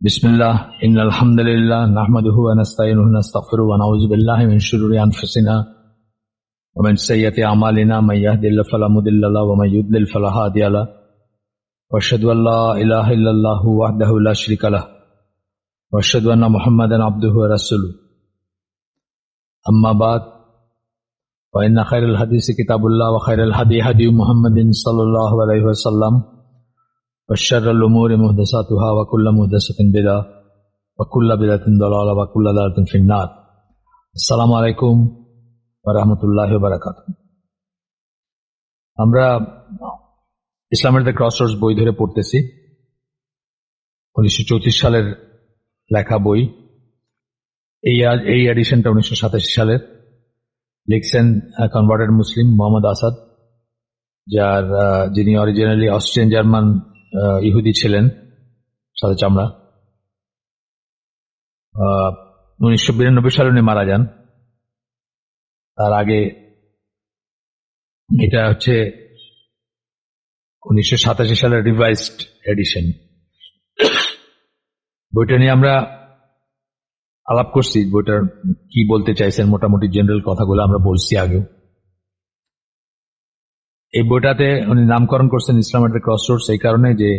बिस्मिल्लाह इन्नल हम्दुलिल्लाह नहमदुहु व नस्तईनुहु व नस्तगफिरुहु व नऊज़ु बिल्लाहि मिन शुरूरि अनफुसिना व मिन सय्यिअति अमालिना मन यहदिल्लाहु फला मुदिल्ल लहु व मन युद्लिल फला हादिय लहु व अशहदु अन ला इलाहा इल्लल्लाहु वहदहु ला शरीका लहु व अशहदु अन्ना मुहम्मदन अब्दुहु व रसूलुहु अम्मा बाद व इन्न खैरल हदीस किताबुल्लाह व खैरल हदी हदी मुहम्मदिन सल्लल्लाहु अलैहि वसल्लम वशर्रुल उमूरि मुहदसातुहा व कुल्लु मुहदसातिन बिदअह व कुल्लु बिदअतिन दलाला व कुल्लु दलालातिन फिन्नार। अस्सलामु आलाइकुम व राहमातुल्लाहि व बाराकातुहू। আমরা ইসলামের দ্য ক্রসরোডস বই ধরে পড়তেছি। 1934 সালের লেখা বই। এই এডিশনটা 1987 সালের। লিখছেন কনভার্টেড মুসলিম মোহাম্মদ আসাদ, যিনি অরিজিনালি অস্ট্রিয়ান জার্মান ইহুদি ছিলেন, সাদা চামড়া। 1992 সালে উনি মারা যান। তার আগে এটা হচ্ছে 1987 সালের রিভাইজড এডিশন। বইটা নিয়ে আমরা আলাপ করছি, বইটার কি বলতে চাইছেন, মোটামুটি জেনারেল কথাগুলো আমরা বলছি আগেও। এই বইটাতে উনি নামকরণ করছেন ইসলাম এট দ্য ক্রসরোডস এই কারণে যে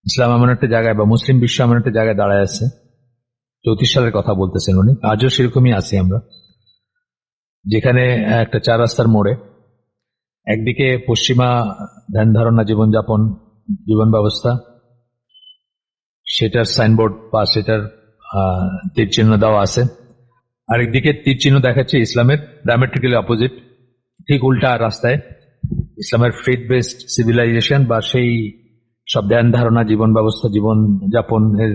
ইসলাম এমন একটা জায়গায় বা মুসলিম বিশ্ব এমন একটা জায়গায় দাঁড়ায় আছে। 34 সালের কথা বলতেছেন উনি, আজও সেরকমই আছি আমরা, যেখানে একটা চার রাস্তার মোড়ে একদিকে পশ্চিমা ধ্যান ধারণা, জীবনযাপন, জীবন ব্যবস্থা, সেটার সাইনবোর্ড বা সেটার তীর চিহ্ন দেওয়া আছে। আরেকদিকে তীর চিহ্ন দেখাচ্ছে ইসলামের ডায়ামেট্রিক্যালি অপোজিট, ঠিক উল্টা রাস্তায় ইসলামের ফেথ বেসড সিভিলাইজেশন বা সেই সব ধ্যান ধারণা, জীবন ব্যবস্থা, জীবন যাপনের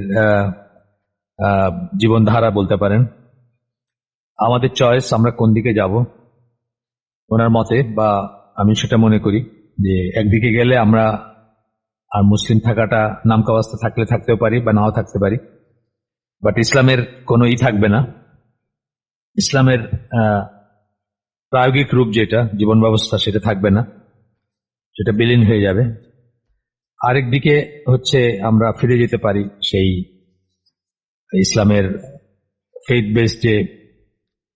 জীবনধারা বলতে পারেন। আমাদের চয়েস আমরা কোন দিকে যাব। ওনার মতে, বা আমি সেটা মনে করি যে একদিকে গেলে আমরা আর মুসলিম থাকাটা নামকাওয়াস্তা থাকলে থাকতেও পারি বা নাও থাকতে পারি, বাট ইসলামের কোনো থাকবে না। ইসলামের প্রায়োগিক রূপ যেটা জীবন ব্যবস্থা, সেটা থাকবে না, সেটা বিলীন হয়ে যাবে। আরেকদিকে হচ্ছে আমরা ফিরে যেতে পারি সেই ইসলামের ফেথ বেসড যে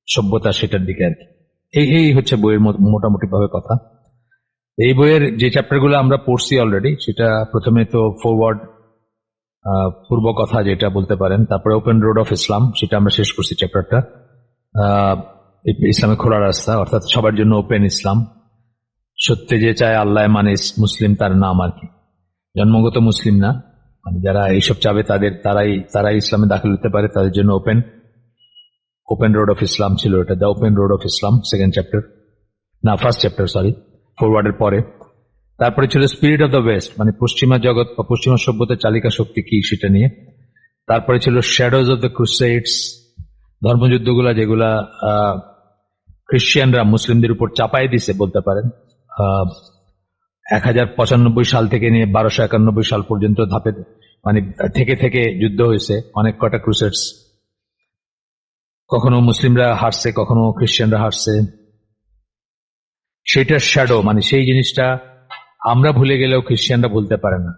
সভ্যতা, সেটার দিকে আর কি। এই হচ্ছে বইয়ের মোটামুটি ভাবে কথা। এই বইয়ের যে চ্যাপ্টারগুলো আমরা পড়ছি অলরেডি, সেটা প্রথমে তো ফরওয়ার্ড, পূর্ব কথা যেটা বলতে পারেন, তারপরে ওপেন রোড অফ ইসলাম, সেটা আমরা শেষ করছি চ্যাপ্টারটা। ইসলামের খোলা রাস্তা, অর্থাৎ সবার জন্য ওপেন ইসলাম। সত্যি যে চায় আল্লাহ মানে মুসলিম তার নাম আর কি, জন্মগত মুসলিম না, মানে যারা এইসব চাবে তারাই ইসলামে দাখিল হতে পারে, তাদের জন্য ওপেন রোড অফ ইসলাম ছিল এটা, the open road of Islam, second chapter, না ফার্স্ট চ্যাপ্টার, সরি, ফরওয়ার্ডের পরে। তারপরে ছিল স্পিরিট অফ দ্য ওয়েস্ট, মানে পশ্চিমা জগৎ বা পশ্চিমা সভ্যতার চালিকা শক্তি কি সেটা নিয়ে। তারপরে ছিল শ্যাডোজ অফ দ্য ক্রুসেডস, ধর্মযুদ্ধগুলা যেগুলা খ্রিস্টিয়ানরা মুসলিমদের উপর চাপাই দিছে বলতে পারেন। 1095 সাল থেকে নিয়ে 1291 সাল পর্যন্ত ধাপে মানে থেকে যুদ্ধ হয়েছে, অনেক কটা ক্রুসেডস। কখনো মুসলিমরা হারছে, কখনো খ্রিস্টানরা হারছে। সেটার শ্যাডো, মানে সেই জিনিসটা আমরা ভুলে গেলেও খ্রিস্টানরা ভুলতে পারে না,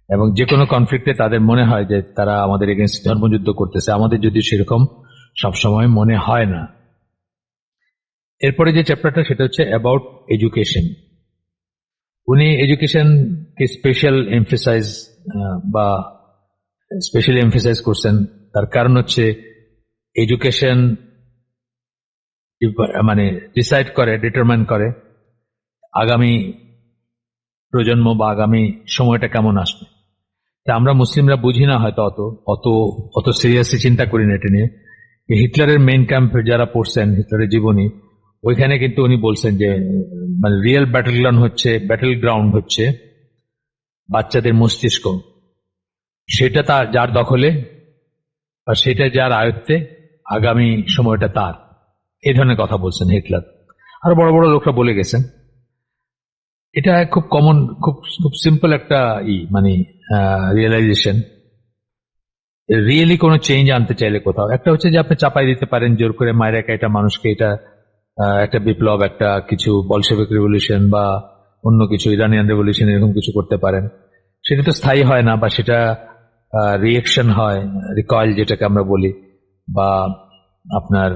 এবং যে কোনো কনফ্লিক্টে তাদের মনে হয় যে তারা আমাদের এগেনস্ট ধর্মযুদ্ধ করতেছে, আমাদের যদি সেরকম সবসময় মনে হয় না। এরপরে যে চ্যাপ্টারটা, সেটা হচ্ছে অ্যাবাউট এডুকেশন। উনি এডুকেশনকে স্পেশালি এমফেসাইজ করছেন। তার কারণ হচ্ছে এডুকেশন মানে ডিটারমাইন করে আগামী প্রজন্ম বা আগামী সময়টা কেমন আসবে। তা আমরা মুসলিমরা বুঝি না হয়তো, অত সিরিয়াসলি চিন্তা করি না এটা নিয়ে। হিটলারের মেইন ক্যাম্পে যারা পড়ছেন হিটলারের জীবনী, ওইখানে কিন্তু উনি বলছেন যে মানে রিয়েল ব্যাটল গ্রাউন্ড হচ্ছে বাচ্চাদের মস্তিষ্ক, সেটা তার যার দখলে আর সেটা যার আয়ত্তে, আগামী সময়টা তার। এই ধরনের কথা বলছেন হিটলার, আর বড় বড় লোকরা বলে গেছেন। এটা খুব কমন, খুব সিম্পল একটা মানে রিয়েলাইজেশন। রিয়েলি কোনো চেঞ্জ আনতে চাইলে কোথাও একটা হচ্ছে যে আপনি চাপাই দিতে পারেন জোর করে, মায়ের একটা মানুষকে, এটা একটা বিপ্লব, একটা কিছু বলশেভিক রেভলিউশন বা অন্য কিছু ইরানিয়ান রেভলিউশন, এরকম কিছু করতে পারেন। সেটা তো স্থায়ী হয় না, বা সেটা রিয়েকশন হয়, রিকয়েল যেটাকে আমরা বলি, বা আপনার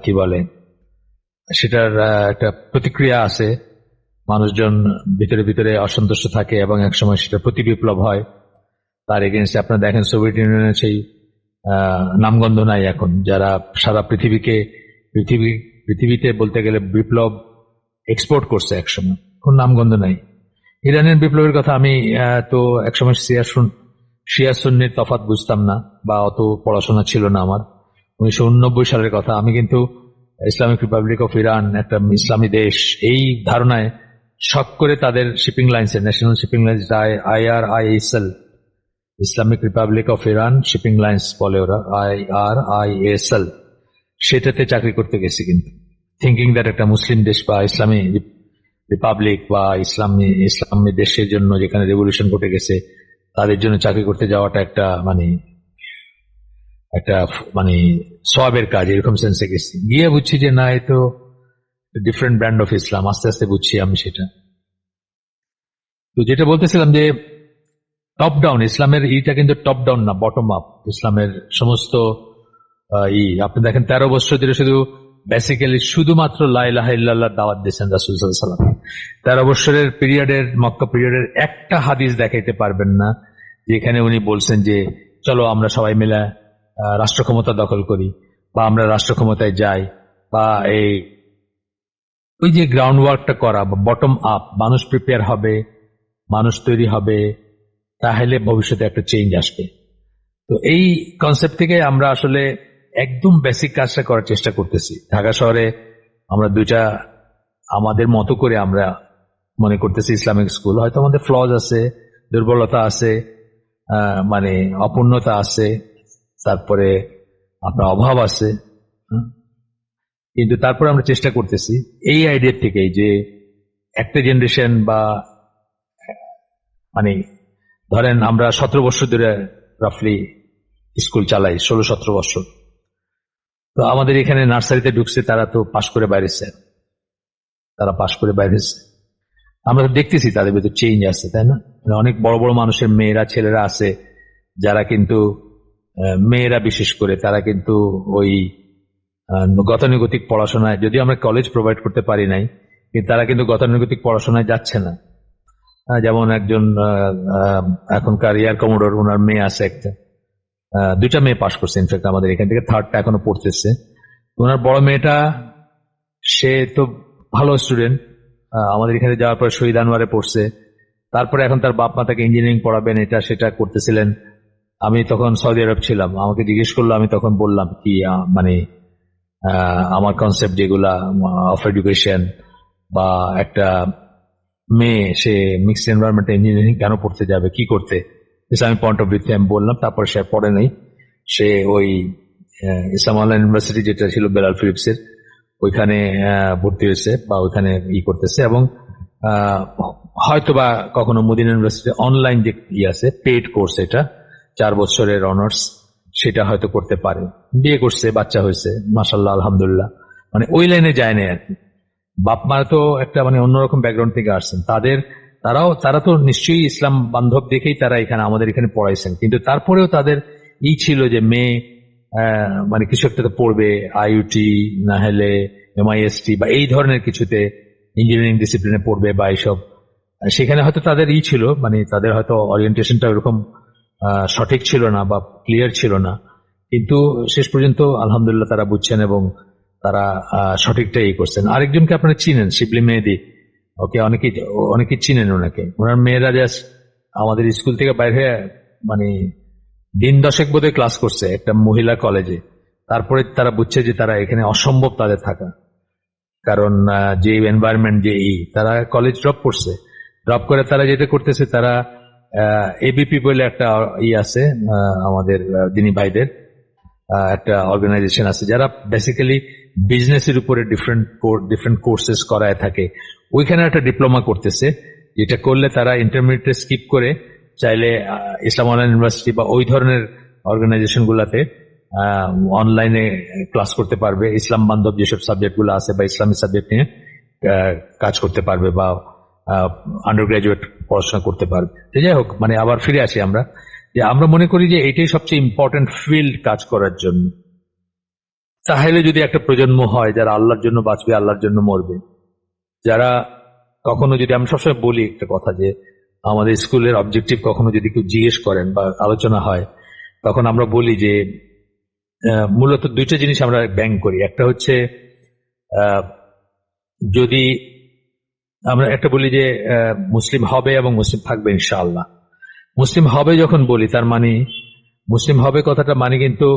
কি বলে সেটার একটা প্রতিক্রিয়া আছে, মানুষজন ভিতরে ভিতরে অসন্তুষ্ট থাকে এবং একসময় সেটা প্রতি বিপ্লব হয়। তার এগেনস্টে আপনারা দেখেন সোভিয়েত ইউনিয়নের সেই নামগন্ধ নাই এখন, যারা সারা পৃথিবীতে বলতে গেলে বিপ্লব এক্সপোর্ট করছে একসময়, কোন নামগন্ধ নাই। ইরানের বিপ্লবের কথা আমি তো একসময় শিয়া সুন্নির তফাৎ বুঝতাম না, বা অত পড়াশোনা ছিল না আমার। 1989 সালের কথা। আমি কিন্তু ইসলামিক রিপাবলিক অফ ইরান একটা ইসলামী দেশ এই ধারণায় শখ করে তাদের শিপিং লাইন্সে, national shipping lines IRISL, Islamic Republic of Iran shipping lines বলে ওরা, IRISL, সেটাতে চাকরি করতে গেছি, কিন্তু থিঙ্কিং দ্যাট একটা মুসলিম দেশ বা ইসলামী রিপাবলিক বা ইসলামী দেশের জন্য যেখানে রেভলিউশন ঘটে গেছে তাদের জন্য চাকরি করতে যাওয়াটা একটা মানে সওয়াবের কাজ, এরকম সেন্সে গেছি। গিয়ে বুঝছি যে না, এ তো ডিফারেন্ট ব্র্যান্ড অফ ইসলাম। আস্তে আস্তে বুঝছি আমি সেটা। তো যেটা বলতেছিলাম যে টপ ডাউন ইসলামের ইটা কিন্তু টপ ডাউন না, বটম আপ। ইসলামের সমস্ত আপনি দেখেন 13 বছর ধরে শুধু বেসিক্যালি শুধুমাত্র লা ইলাহা ইল্লাল্লাহ দাওয়াত দিয়েছেন রাসূল সাল্লাল্লাহু আলাইহি ওয়াসাল্লাম। 13 বছরের মক্কা পিরিয়ডের একটা হাদিস দেখাইতে পারবেন না যেখানে উনি বলছেন যে চলো আমরা সবাই মিলে রাষ্ট্র ক্ষমতা দখল করি, বা আমরা রাষ্ট্র ক্ষমতায় যাই, বা ওই যে গ্রাউন্ড ওয়ার্কটা করা, বটম আপ, মানুষ প্রিপেয়ার হবে, মানুষ তৈরি হবে, তাহলে ভবিষ্যতে একটা চেঞ্জ আসবে। তো এই কনসেপ্ট থেকে আমরা আসলে একদম বেসিক কাজটা করার চেষ্টা করতেছি। ঢাকা শহরে আমরা দুইটা আমাদের মতো করে আমরা মনে করতেছি ইসলামিক স্কুল। হয়তো আমাদের ফ্লজ আছে, দুর্বলতা আছে, মানে অপূর্ণতা আছে, তারপরে আপনার অভাব আছে, কিন্তু তারপরে আমরা চেষ্টা করতেছি এই আইডিয়া থেকেই যে একটা জেনারেশন বা মানে ধরেন আমরা 17 বছর ধরে রাফলি স্কুল চালাই, 16-17 বছর। তো আমাদের এখানে নার্সারিতে ঢুকছে তারা তো পাশ করে বাইরেছে, আমরা তো দেখতেছি তাদের ভিতরে চেঞ্জ আসছে, তাই না? অনেক বড় বড় মানুষের মেয়েরা, ছেলেরা আছে যারা কিন্তু মেয়েরা বিশেষ করে তারা কিন্তু ওই গতানুগতিক পড়াশোনায়, যদিও আমরা কলেজ প্রোভাইড করতে পারি নাই, কিন্তু তারা কিন্তু গতানুগতিক পড়াশোনায় যাচ্ছে না। যেমন একজন এখনকার এয়ার কমোডোর, ওনার মেয়ে আছে একটা, দুইটা মেয়ে পাশ করছে ইনফ্যাক্ট আমাদের এখান থেকে, থার্ডটা এখনো পড়তেছে। ওনার বড় মেয়েটা সে তো ভালো স্টুডেন্ট, আমাদের এখানে যাওয়ার পর শহীদ আনোয়ারে পড়ছে। তারপরে এখন তার বাপ মা তাকে ইঞ্জিনিয়ারিং পড়াবেন, এটা সেটা করতেছিলেন। আমি তখন সৌদি আরব ছিলাম, আমাকে জিজ্ঞেস করলো, আমি তখন বললাম কি মানে আমার কনসেপ্ট যেগুলা অফ এডুকেশন, বা একটা মেয়ে সে মিক্সড এনভায়রনমেন্টে ইঞ্জিনিয়ারিং কেন পড়তে যাবে, কি করতে, ইসলামিক পয়েন্ট অফ ভিউতে আমি বললাম। তারপর সে পড়ে নাই, সে ওই ইসলাম অনলাইন ইউনিভার্সিটি যেটা ছিল বেলাল ফিলিপসের, ওইখানে ভর্তি হয়েছে বা ওইখানে করতেছে, এবং হয়তোবা কখনো মদিনা ইউনিভার্সিটি অনলাইন যে আছে পেইড কোর্স, এটা 4 বছরের অনার্স, সেটা হয়তো করতে পারে। বিয়ে করছে, বাচ্চা হয়েছে, মাশাআল্লাহ আলহামদুলিল্লাহ। মানে ওই লাইনে যায় না আর কি। বাপ মা তো একটা মানে অন্যরকম ব্যাকগ্রাউন্ড থেকে আসছেন, তারা তো নিশ্চয়ই ইসলাম বান্ধব দেখেই তারা এখানে আমাদের এখানে পড়াইছেন, কিন্তু তারপরেও তাদের ছিল যে মেয়ে মানে কিছু একটা তো পড়বে, IUT না হলে MIST বা এই ধরনের কিছুতে ইঞ্জিনিয়ারিং ডিসিপ্লিনে পড়বে বা এইসব। সেখানে হয়তো তাদের ছিল, মানে তাদের হয়তো ওরিয়েন্টেশনটা ওরকম সঠিক ছিল না বা ক্লিয়ার ছিল না, কিন্তু শেষ পর্যন্ত আলহামদুলিল্লাহ তারা বুঝছেন এবং তারা সঠিকটাই করছেন। আরেকজনকে আপনারা চিনেন, শিবলি মেহেদি, ওকে অনেকে চিনেন ওনাকে। ওনার মেয়েরা জাস্ট আমাদের স্কুল থেকে বাইরে হয়ে মানে দিন 10 বোধহয় ক্লাস করছে একটা মহিলা কলেজে। তারপরে তারা বুঝছে যে তারা এখানে অসম্ভব তাদের থাকা, কারণ যে এনভায়রনমেন্ট, যে তারা কলেজ ড্রপ করে তারা যেটা করতেছে, তারা ABP বলে একটা আছে আমাদের দিনী ভাইদের একটা অর্গানাইজেশন আছে, যারা বেসিক্যালি বিজনেসের উপরে ডিফারেন্ট কোর্সেস করায় থাকে। ওইখানে একটা ডিপ্লোমা করতেছে, যেটা করলে তারা ইন্টারমিডিয়েট স্কিপ করে চাইলে ইসলাম অনলাইন ইউনিভার্সিটি বা ওই ধরনের অর্গানাইজেশন গুলাতে অনলাইনে ক্লাস করতে পারবে, ইসলাম বান্ধব যেসব সাবজেক্ট গুলো আছে বা ইসলামী সাবজেক্ট নিয়ে কাজ করতে পারবে বা আন্ডার গ্রাজুয়েট পড়াশোনা করতে পারবে। যাই হোক, মানে আবার ফিরে আসি আমরা যে আমরা মনে করি যে এটাই সবচেয়ে ইম্পর্টেন্ট ফিল্ড কাজ করার জন্য। তাহলে যদি একটা প্রজন্ম হয় যারা আল্লাহর জন্য বাঁচবে, আল্লাহর জন্য মরবে, যারা কখনো যদি, আমি সবসময় বলি একটা কথা, যে আমাদের স্কুলের অবজেক্টিভ কখনো যদি কেউ জিজ্ঞেস করেন বা আলোচনা হয়, তখন আমরা বলি যে মূলত দুইটা জিনিস আমরা ব্যাংক করি। একটা হচ্ছে যদি আমরা একটা বলি যে মুসলিম হবে এবং মুসলিম থাকবে ইনশাআল্লাহ। মুসলিম হবে যখন বলি, তার মানে মুসলিম হবে কথাটা মানে কিন্তু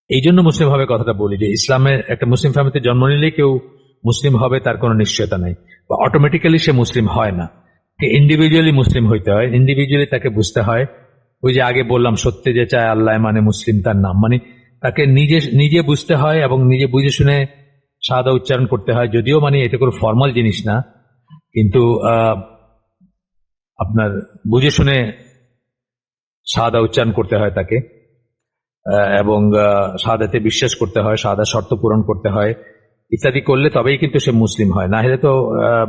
এই জন্য মুসলিম হবে কথাটা বলি যে ইসলামের একটা মুসলিম ফ্যামিলিতে জন্ম নিলেই কেউ মুসলিম হবে তার কোনো নিশ্চয়তা নাই, বা অটোমেটিক্যালি সে মুসলিম হয় না। ইন্ডিভিজুয়ালি মুসলিম হইতে হয়, ইন্ডিভিজুয়ালি তাকে বুঝতে হয়। ওই যে আগে বললাম, সত্যি যে চায় আল্লাহ মানে মুসলিম তার নাম, মানে তাকে নিজে নিজে বুঝতে হয় এবং নিজে বুঝে শুনে শাহাদা উচ্চারণ করতে হয়। যদিও মানে এটা কোনো ফর্মাল জিনিস না, কিন্তু আপনার বুঝে শুনে শাহাদা উচ্চারণ করতে হয় তাকে, এবং শাহাদাতে বিশ্বাস করতে হয়, শাহাদা শর্ত পূরণ করতে হয় ইত্যাদি করলে তবেই কিন্তু সে মুসলিম হয়। না হলে তো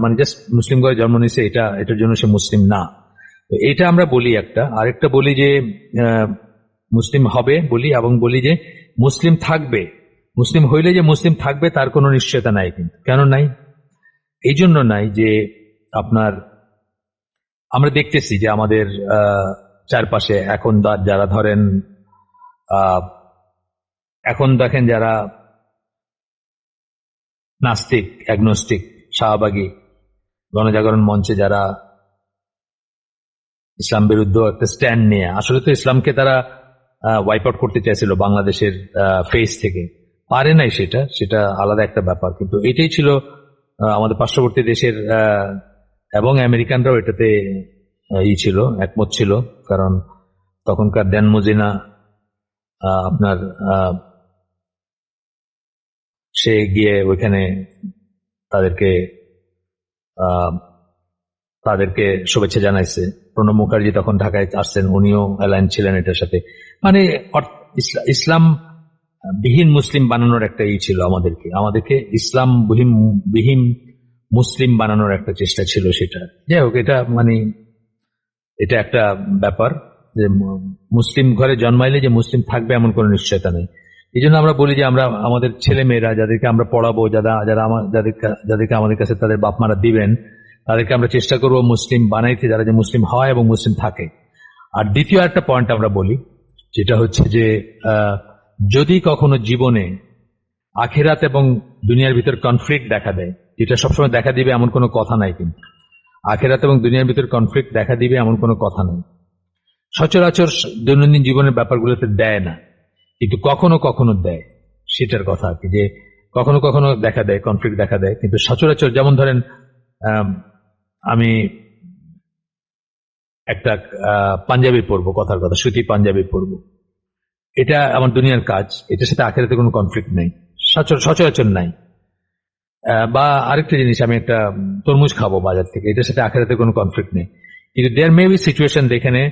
মানে জাস্ট মুসলিম ঘরে জন্ম নিয়েছে এটার জন্য সে মুসলিম না। তো এটা আমরা বলি একটা। আরেকটা বলি যে মুসলিম হবে বলি, এবং বলি যে মুসলিম থাকবে। মুসলিম হইলে যে মুসলিম থাকবে তার কোনো নিশ্চয়তা নাই। কিন্তু কেন নাই? এই জন্য নাই যে আপনার আমরা দেখতেছি যে আমাদের চারপাশে এখন যারা ধরেন এখন দেখেন যারা নাস্তিক, অ্যাগনোস্টিক, শাহবাগী, গণজাগরণ মঞ্চে যারা ইসলাম বিরুদ্ধ একটা স্ট্যান্ড নিয়ে, আসলে তো ইসলামকে তারা ওয়াইপ আউট করতে চাইছিল বাংলাদেশের ফেস থেকে, পারে নাই, সেটা আলাদা একটা ব্যাপার। কিন্তু এটাই ছিল আমাদের পার্শ্ববর্তী দেশের এবং আমেরিকানরাও এটাতে ছিল, একমত ছিল। কারণ তখনকার ড্যান মুজিনা আপনার সে গিয়ে ওইখানে তাদেরকে শুভেচ্ছা জানাইছে। প্রণব মুখার্জি তখন ঢাকায় আসছেন, উনিও অ্যালাইন ছিলেন এটার সাথে। মানে ইসলাম বিহীন মুসলিম বানানোর একটা ছিল আমাদেরকে ইসলাম বিহীন মুসলিম বানানোর একটা চেষ্টা ছিল সেটা। যাই হোক, এটা মানে এটা একটা ব্যাপার যে মুসলিম ঘরে জন্মাইলে যে মুসলিম থাকবে এমন কোনো নিশ্চয়তা নেই। এই জন্য আমরা বলি যে আমরা আমাদের ছেলে মেয়েরা যাদেরকে আমরা পড়াবো, যাদেরকে আমাদের কাছে তাদের বাপ মারা দিবেন, তাদেরকে আমরা চেষ্টা করবো মুসলিম বানাইতে, যারা যে মুসলিম হয় এবং মুসলিম থাকে। আর দ্বিতীয় একটা পয়েন্ট আমরা বলি, যেটা হচ্ছে যে যদি কখনো জীবনে আখিরাত এবং দুনিয়ার ভিতর কনফ্লিক্ট দেখা দেয়, যেটা সবসময় দেখা দিবে এমন কোনো কথা নাই, কিন্তু আখিরাত এবং দুনিয়ার ভিতর কনফ্লিক্ট দেখা দিবে এমন কোনো কথা নাই। সচরাচর দৈনন্দিন জীবনের ব্যাপারগুলোতে দেয় না, কিন্তু কখনো কখনো দেয়, সেটার কথা আর কি। যে কখনো কখনো দেখা দেয়, কনফ্লিক্ট দেখা দেয়, কিন্তু সচরাচর যেমন ধরেন আমি একটা পাঞ্জাবি পরবো, কথার কথা সুতি পাঞ্জাবি পরবো, এটা আমার দুনিয়ার কাজ, এটার সাথে আখেরাতে কোনো কনফ্লিক্ট নেই, সচরাচর নাই। বা আরেকটা জিনিস, আমি একটা তরমুজ খাবো বাজার থেকে, এটার সাথে আখেরাতে কোনো কনফ্লিক্ট নেই। কিন্তু দেয়ার মে বি সিচুয়েশন যেখানে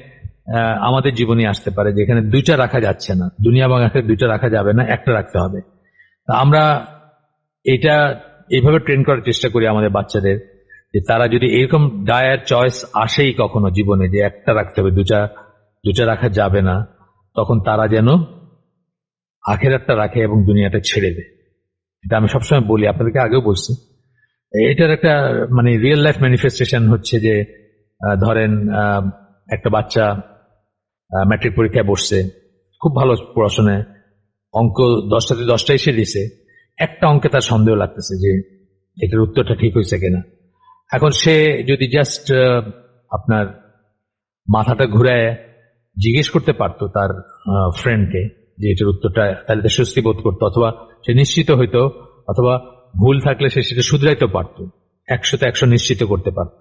আমাদের জীবনে আসতে পারে যেখানে দুইটা রাখা যাচ্ছে না, দুনিয়া এবং আখেরাত দুইটা রাখা যাবে না, একটা রাখতে হবে। আমরা এটা এইভাবে ট্রেন করার চেষ্টা করি আমাদের বাচ্চাদের, যে তারা যদি এরকম ডায়ার চয়েস আসেই কখনো জীবনে যে একটা রাখতে হবে, দুটা রাখা যাবে না, তখন তারা যেন আখেরাতটা রাখে এবং দুনিয়াটা ছেড়ে দেয়। এটা আমি সবসময় বলি, আপনাদেরকে আগেও বলছি। এটার একটা মানে রিয়েল লাইফ ম্যানিফেস্টেশন হচ্ছে যে ধরেন একটা বাচ্চা ম্যাট্রিক পরীক্ষায় বসছে, খুব ভালো পড়াশোনায়, অঙ্ক 10টাতে 10টাই সে দিছে, একটা অঙ্কে তার সন্দেহ লাগতেছে যে এটার উত্তরটা ঠিক হয়েছে কিনা। এখন সে যদি জাস্ট আপনার মাথাটা ঘুরায় জিজ্ঞেস করতে পারতো তার ফ্রেন্ডকে যে এটার উত্তরটা, তাহলে তো স্বস্তি বোধ করতো, অথবা সে নিশ্চিত হইতো, অথবা ভুল থাকলে সে সেটা শুধরাইতে পারতো, 100তে 100 নিশ্চিত করতে পারত।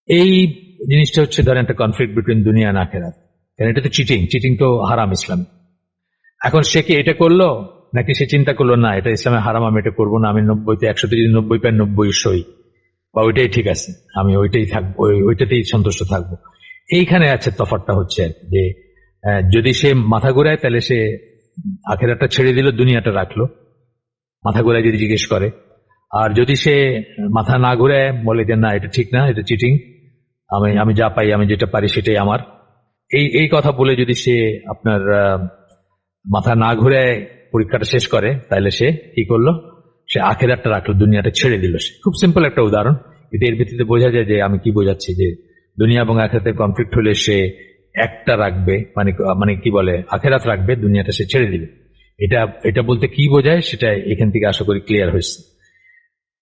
এই জিনিসটা হচ্ছে ধরেন একটা কনফ্লিক্ট বিটুইন দুনিয়া আর আখিরাত। কারণ এটা তো চিটিং তো হারাম ইসলাম। এখন সে কি এটা করলো, নাকি সে চিন্তা করলো না এটা ইসলামে হারাম, আমি এটা করবো না, আমি 90তে 100তে যদি 90 পাই 90 সই, বা ওইটাই ঠিক আছে, আমি ওইটাই থাকবো, ওইটাতেই সন্তুষ্ট থাকবো। এইখানে আছে তফাৎটা হচ্ছে যে যদি সে মাথা ঘুরায় তাহলে সে আখিরাতটা ছেড়ে দিল, দুনিয়াটা রাখলো, মাথা ঘুরায় যদি জিজ্ঞেস করে। আর যদি সে মাথা না ঘুরায় বলে যে না এটা ঠিক না, এটা চিটিং, আমি আমি যা পাই, আমি যেটা পারি সেটাই আমার, এই এই কথা বলে যদি সে আপনার মাথা না ঘুরে পরীক্ষাটা শেষ করে, তাহলে সে কি করলো, সে আখেরাতটা রাখলো, দুনিয়াটা ছেড়ে দিল। সে খুব সিম্পল একটা উদাহরণ, কিন্তু এর ভিত্তিতে বোঝা যায় যে আমি কি বোঝাচ্ছি, যে দুনিয়া এবং আখেরাতের কনফ্লিক্ট হলে সে একটা রাখবে, মানে মানে কি বলে, আখেরাত রাখবে, দুনিয়াটা সে ছেড়ে দিবে। এটা এটা বলতে কি বোঝায় সেটা এখান থেকে আশা করি ক্লিয়ার হয়েছে।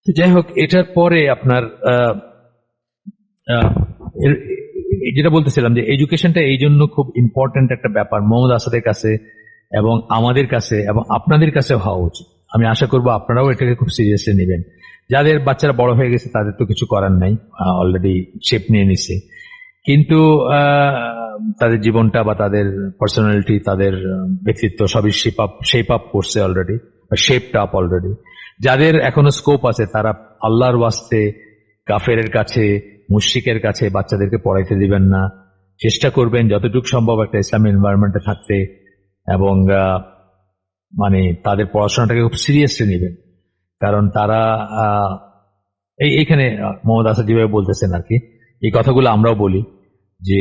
তো যাই হোক, এটার পরে আপনার আহ, যেটা বলতেছিলাম যে এডুকেশনটা এই জন্য খুব ইম্পর্টেন্ট একটা ব্যাপার মোহাম্মদ আসাদের কাছে এবং আমাদের কাছে এবং আপনাদের কাছে হওয়া উচিত। আমি আশা করব আপনারাও এটাকে খুব সিরিয়াসলি নেবেন। যাদের বাচ্চারা বড় হয়ে গেছে তাদের তো কিছু করার নাই, অলরেডি শেপ নিয়ে নিছে, কিন্তু তাদের জীবনটা বা তাদের পার্সোনালিটি, তাদের ব্যক্তিত্ব সবই শেপ আপ করছে অলরেডি, বা শেপড আপ অলরেডি। যাদের এখনো স্কোপ আছে তারা আল্লাহর ওয়াস্তে কাফেরের কাছে, মুশরিকের কাছে বাচ্চাদেরকে পড়াইতে দিবেন না। চেষ্টা করবেন যতটুকু সম্ভব একটা ইসলামী এনভায়রনমেন্টে থাকতে, এবং মানে তাদের পড়াশোনাটাকে খুব সিরিয়াসলি নেবেন। কারণ তারা এইখানে মোহাম্মদ আসাদ যেভাবে বলতেছেন আর কি, এই কথাগুলো আমরাও বলি যে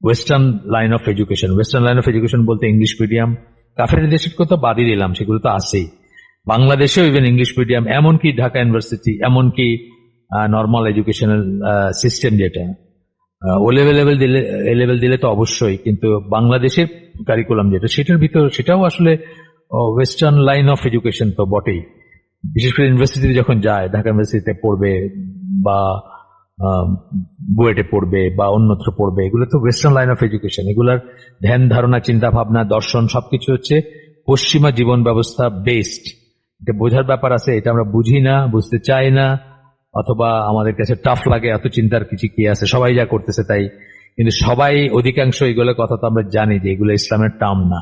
ওয়েস্টার্ন লাইন অফ এডুকেশন বলতে ইংলিশ মিডিয়াম, কাফের দেশের কথা বাদই দিলাম, সেগুলো তো আছেই। বাংলাদেশেও ইভেন ইংলিশ মিডিয়াম, এমনকি ঢাকা ইউনিভার্সিটি, এমনকি নর্মাল এডুকেশনাল সিস্টেম যেটা ও লেভেল দিলে তো অবশ্যই, কিন্তু বাংলাদেশের কারিকুলাম যেটা সেটার ভিতর, সেটাও আসলে ওয়েস্টার্ন লাইন অফ এডুকেশন তো বটেই। বিশেষ করে ইউনিভার্সিটিতে যখন যায়, ঢাকা ইউনিভার্সিটিতে পড়বে বা বুয়েটে পড়বে বা অন্যত্র পড়বে, এগুলো তো ওয়েস্টার্ন লাইন অফ এডুকেশন। এগুলার ধ্যান ধারণা, চিন্তা ভাবনা, দর্শন সবকিছু হচ্ছে পশ্চিমা জীবন ব্যবস্থা বেসড। এটা বোঝার ব্যাপার আছে, এটা আমরা বুঝি না, বুঝতে চাই না, অথবা আমাদের কাছে টাফ লাগে, এত চিন্তার কিছু কি আছে, সবাই যা করতেছে তাই। কিন্তু সবাই, অধিকাংশ এগুলোর কথা তো আমরা জানি যে এগুলো ইসলামের টার্ম না।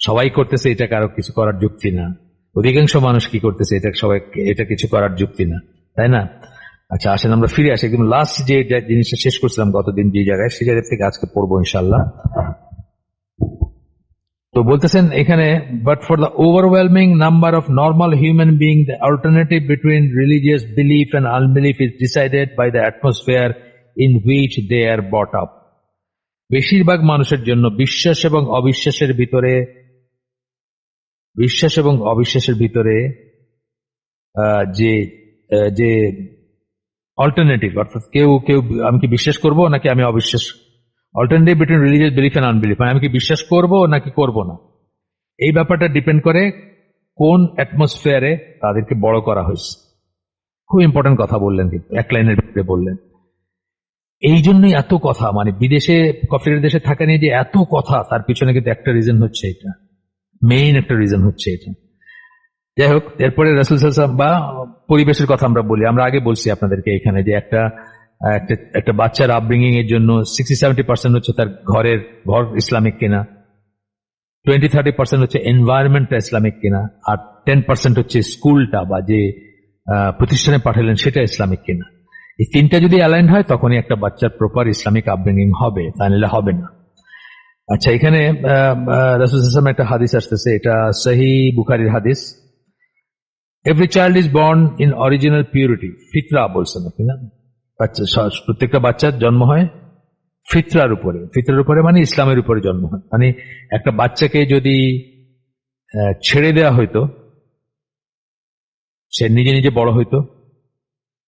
সবাই করতেছে, এটা কারো কিছু করার যুক্তি না। অধিকাংশ মানুষ কি করতেছে, এটা সবাই, এটা কিছু করার যুক্তি না, তাই না? আচ্ছা, আসেন আমরা ফিরে আসি একদম লাস্ট যে জিনিসটা শেষ করছিলাম গতদিন যে জায়গায়, সেই জায়গা থেকে আজকে পড়বো ইনশাল্লাহ। তো বলতেছেন এখানে, but for the overwhelming number of normal human being the alternative between religious belief and unbelief is decided by the atmosphere in which they are brought up. বেশিরভাগ মানুষের জন্য বিশ্বাস এবং অবিশ্বাসের ভিতরে যে যে অল্টারনেটিভ, অর্থাৎ কেউ কেউ আমি কি বিশ্বাস করব নাকি আমি অবিশ্বাস, alternative between religious belief and unbelief, মানে আমি কি বিশ্বাস করব নাকি করব না, এই ব্যাপারটা ডিপেন্ড করে কোন অ্যাটমসফিয়ারে তাদেরকে বড় করা হয়েছে। খুব ইম্পর্টেন্ট কথা বললেন, কিন্তু এক লাইনের ভিতরে বললেন। এই জন্যই এত কথা, মানে বিদেশে, কফির দেশে থাকা নিয়ে যে এত কথা, তার পিছনে কিন্তু একটা রিজন হচ্ছে এটা, মেইন একটা রিজন হচ্ছে এটা। যাই হোক, এরপরে রাসূল সাল্লাল্লাহু আলাইহি ওয়াসাল্লাম বা পরিবেশের কথা আমরা বলি, আমরা আগে বলছি আপনাদেরকে এখানে যে একটা বাচ্চার আপব্রিঙ্গিং এর জন্য 60-70% হচ্ছে তার ঘর ইসলামিক কিনা, 20-30% হচ্ছে এনভায়রনমেন্টটা ইসলামিক কিনা, আর 10% হচ্ছে স্কুলটা বা যে প্রতিষ্ঠানে পাঠালেন সেটা ইসলামিক কিনা। এই তিনটা যদি অ্যালাইন হয় তখনই একটা বাচ্চার প্রপার ইসলামিক আপব্রিঙ্গিং হবে, তা নিলে হবে না। আচ্ছা, এখানে রাসূল সাল্লাল্লাহু আলাইহি ওয়াসাল্লাম একটা হাদিস আসতেছে, এটা সহিহ বুখারীর হাদিস। Every child is born in original purity, ফিতরা বলছেন আপনি না, প্রত্যেকটা বাচ্চার জন্ম হয় ফিতরার উপরে মানে ইসলামের উপরে জন্ম হয়। মানে একটা বাচ্চাকে যদি ছেড়ে দেওয়া হইতো, সে নিজে নিজে বড় হইতো,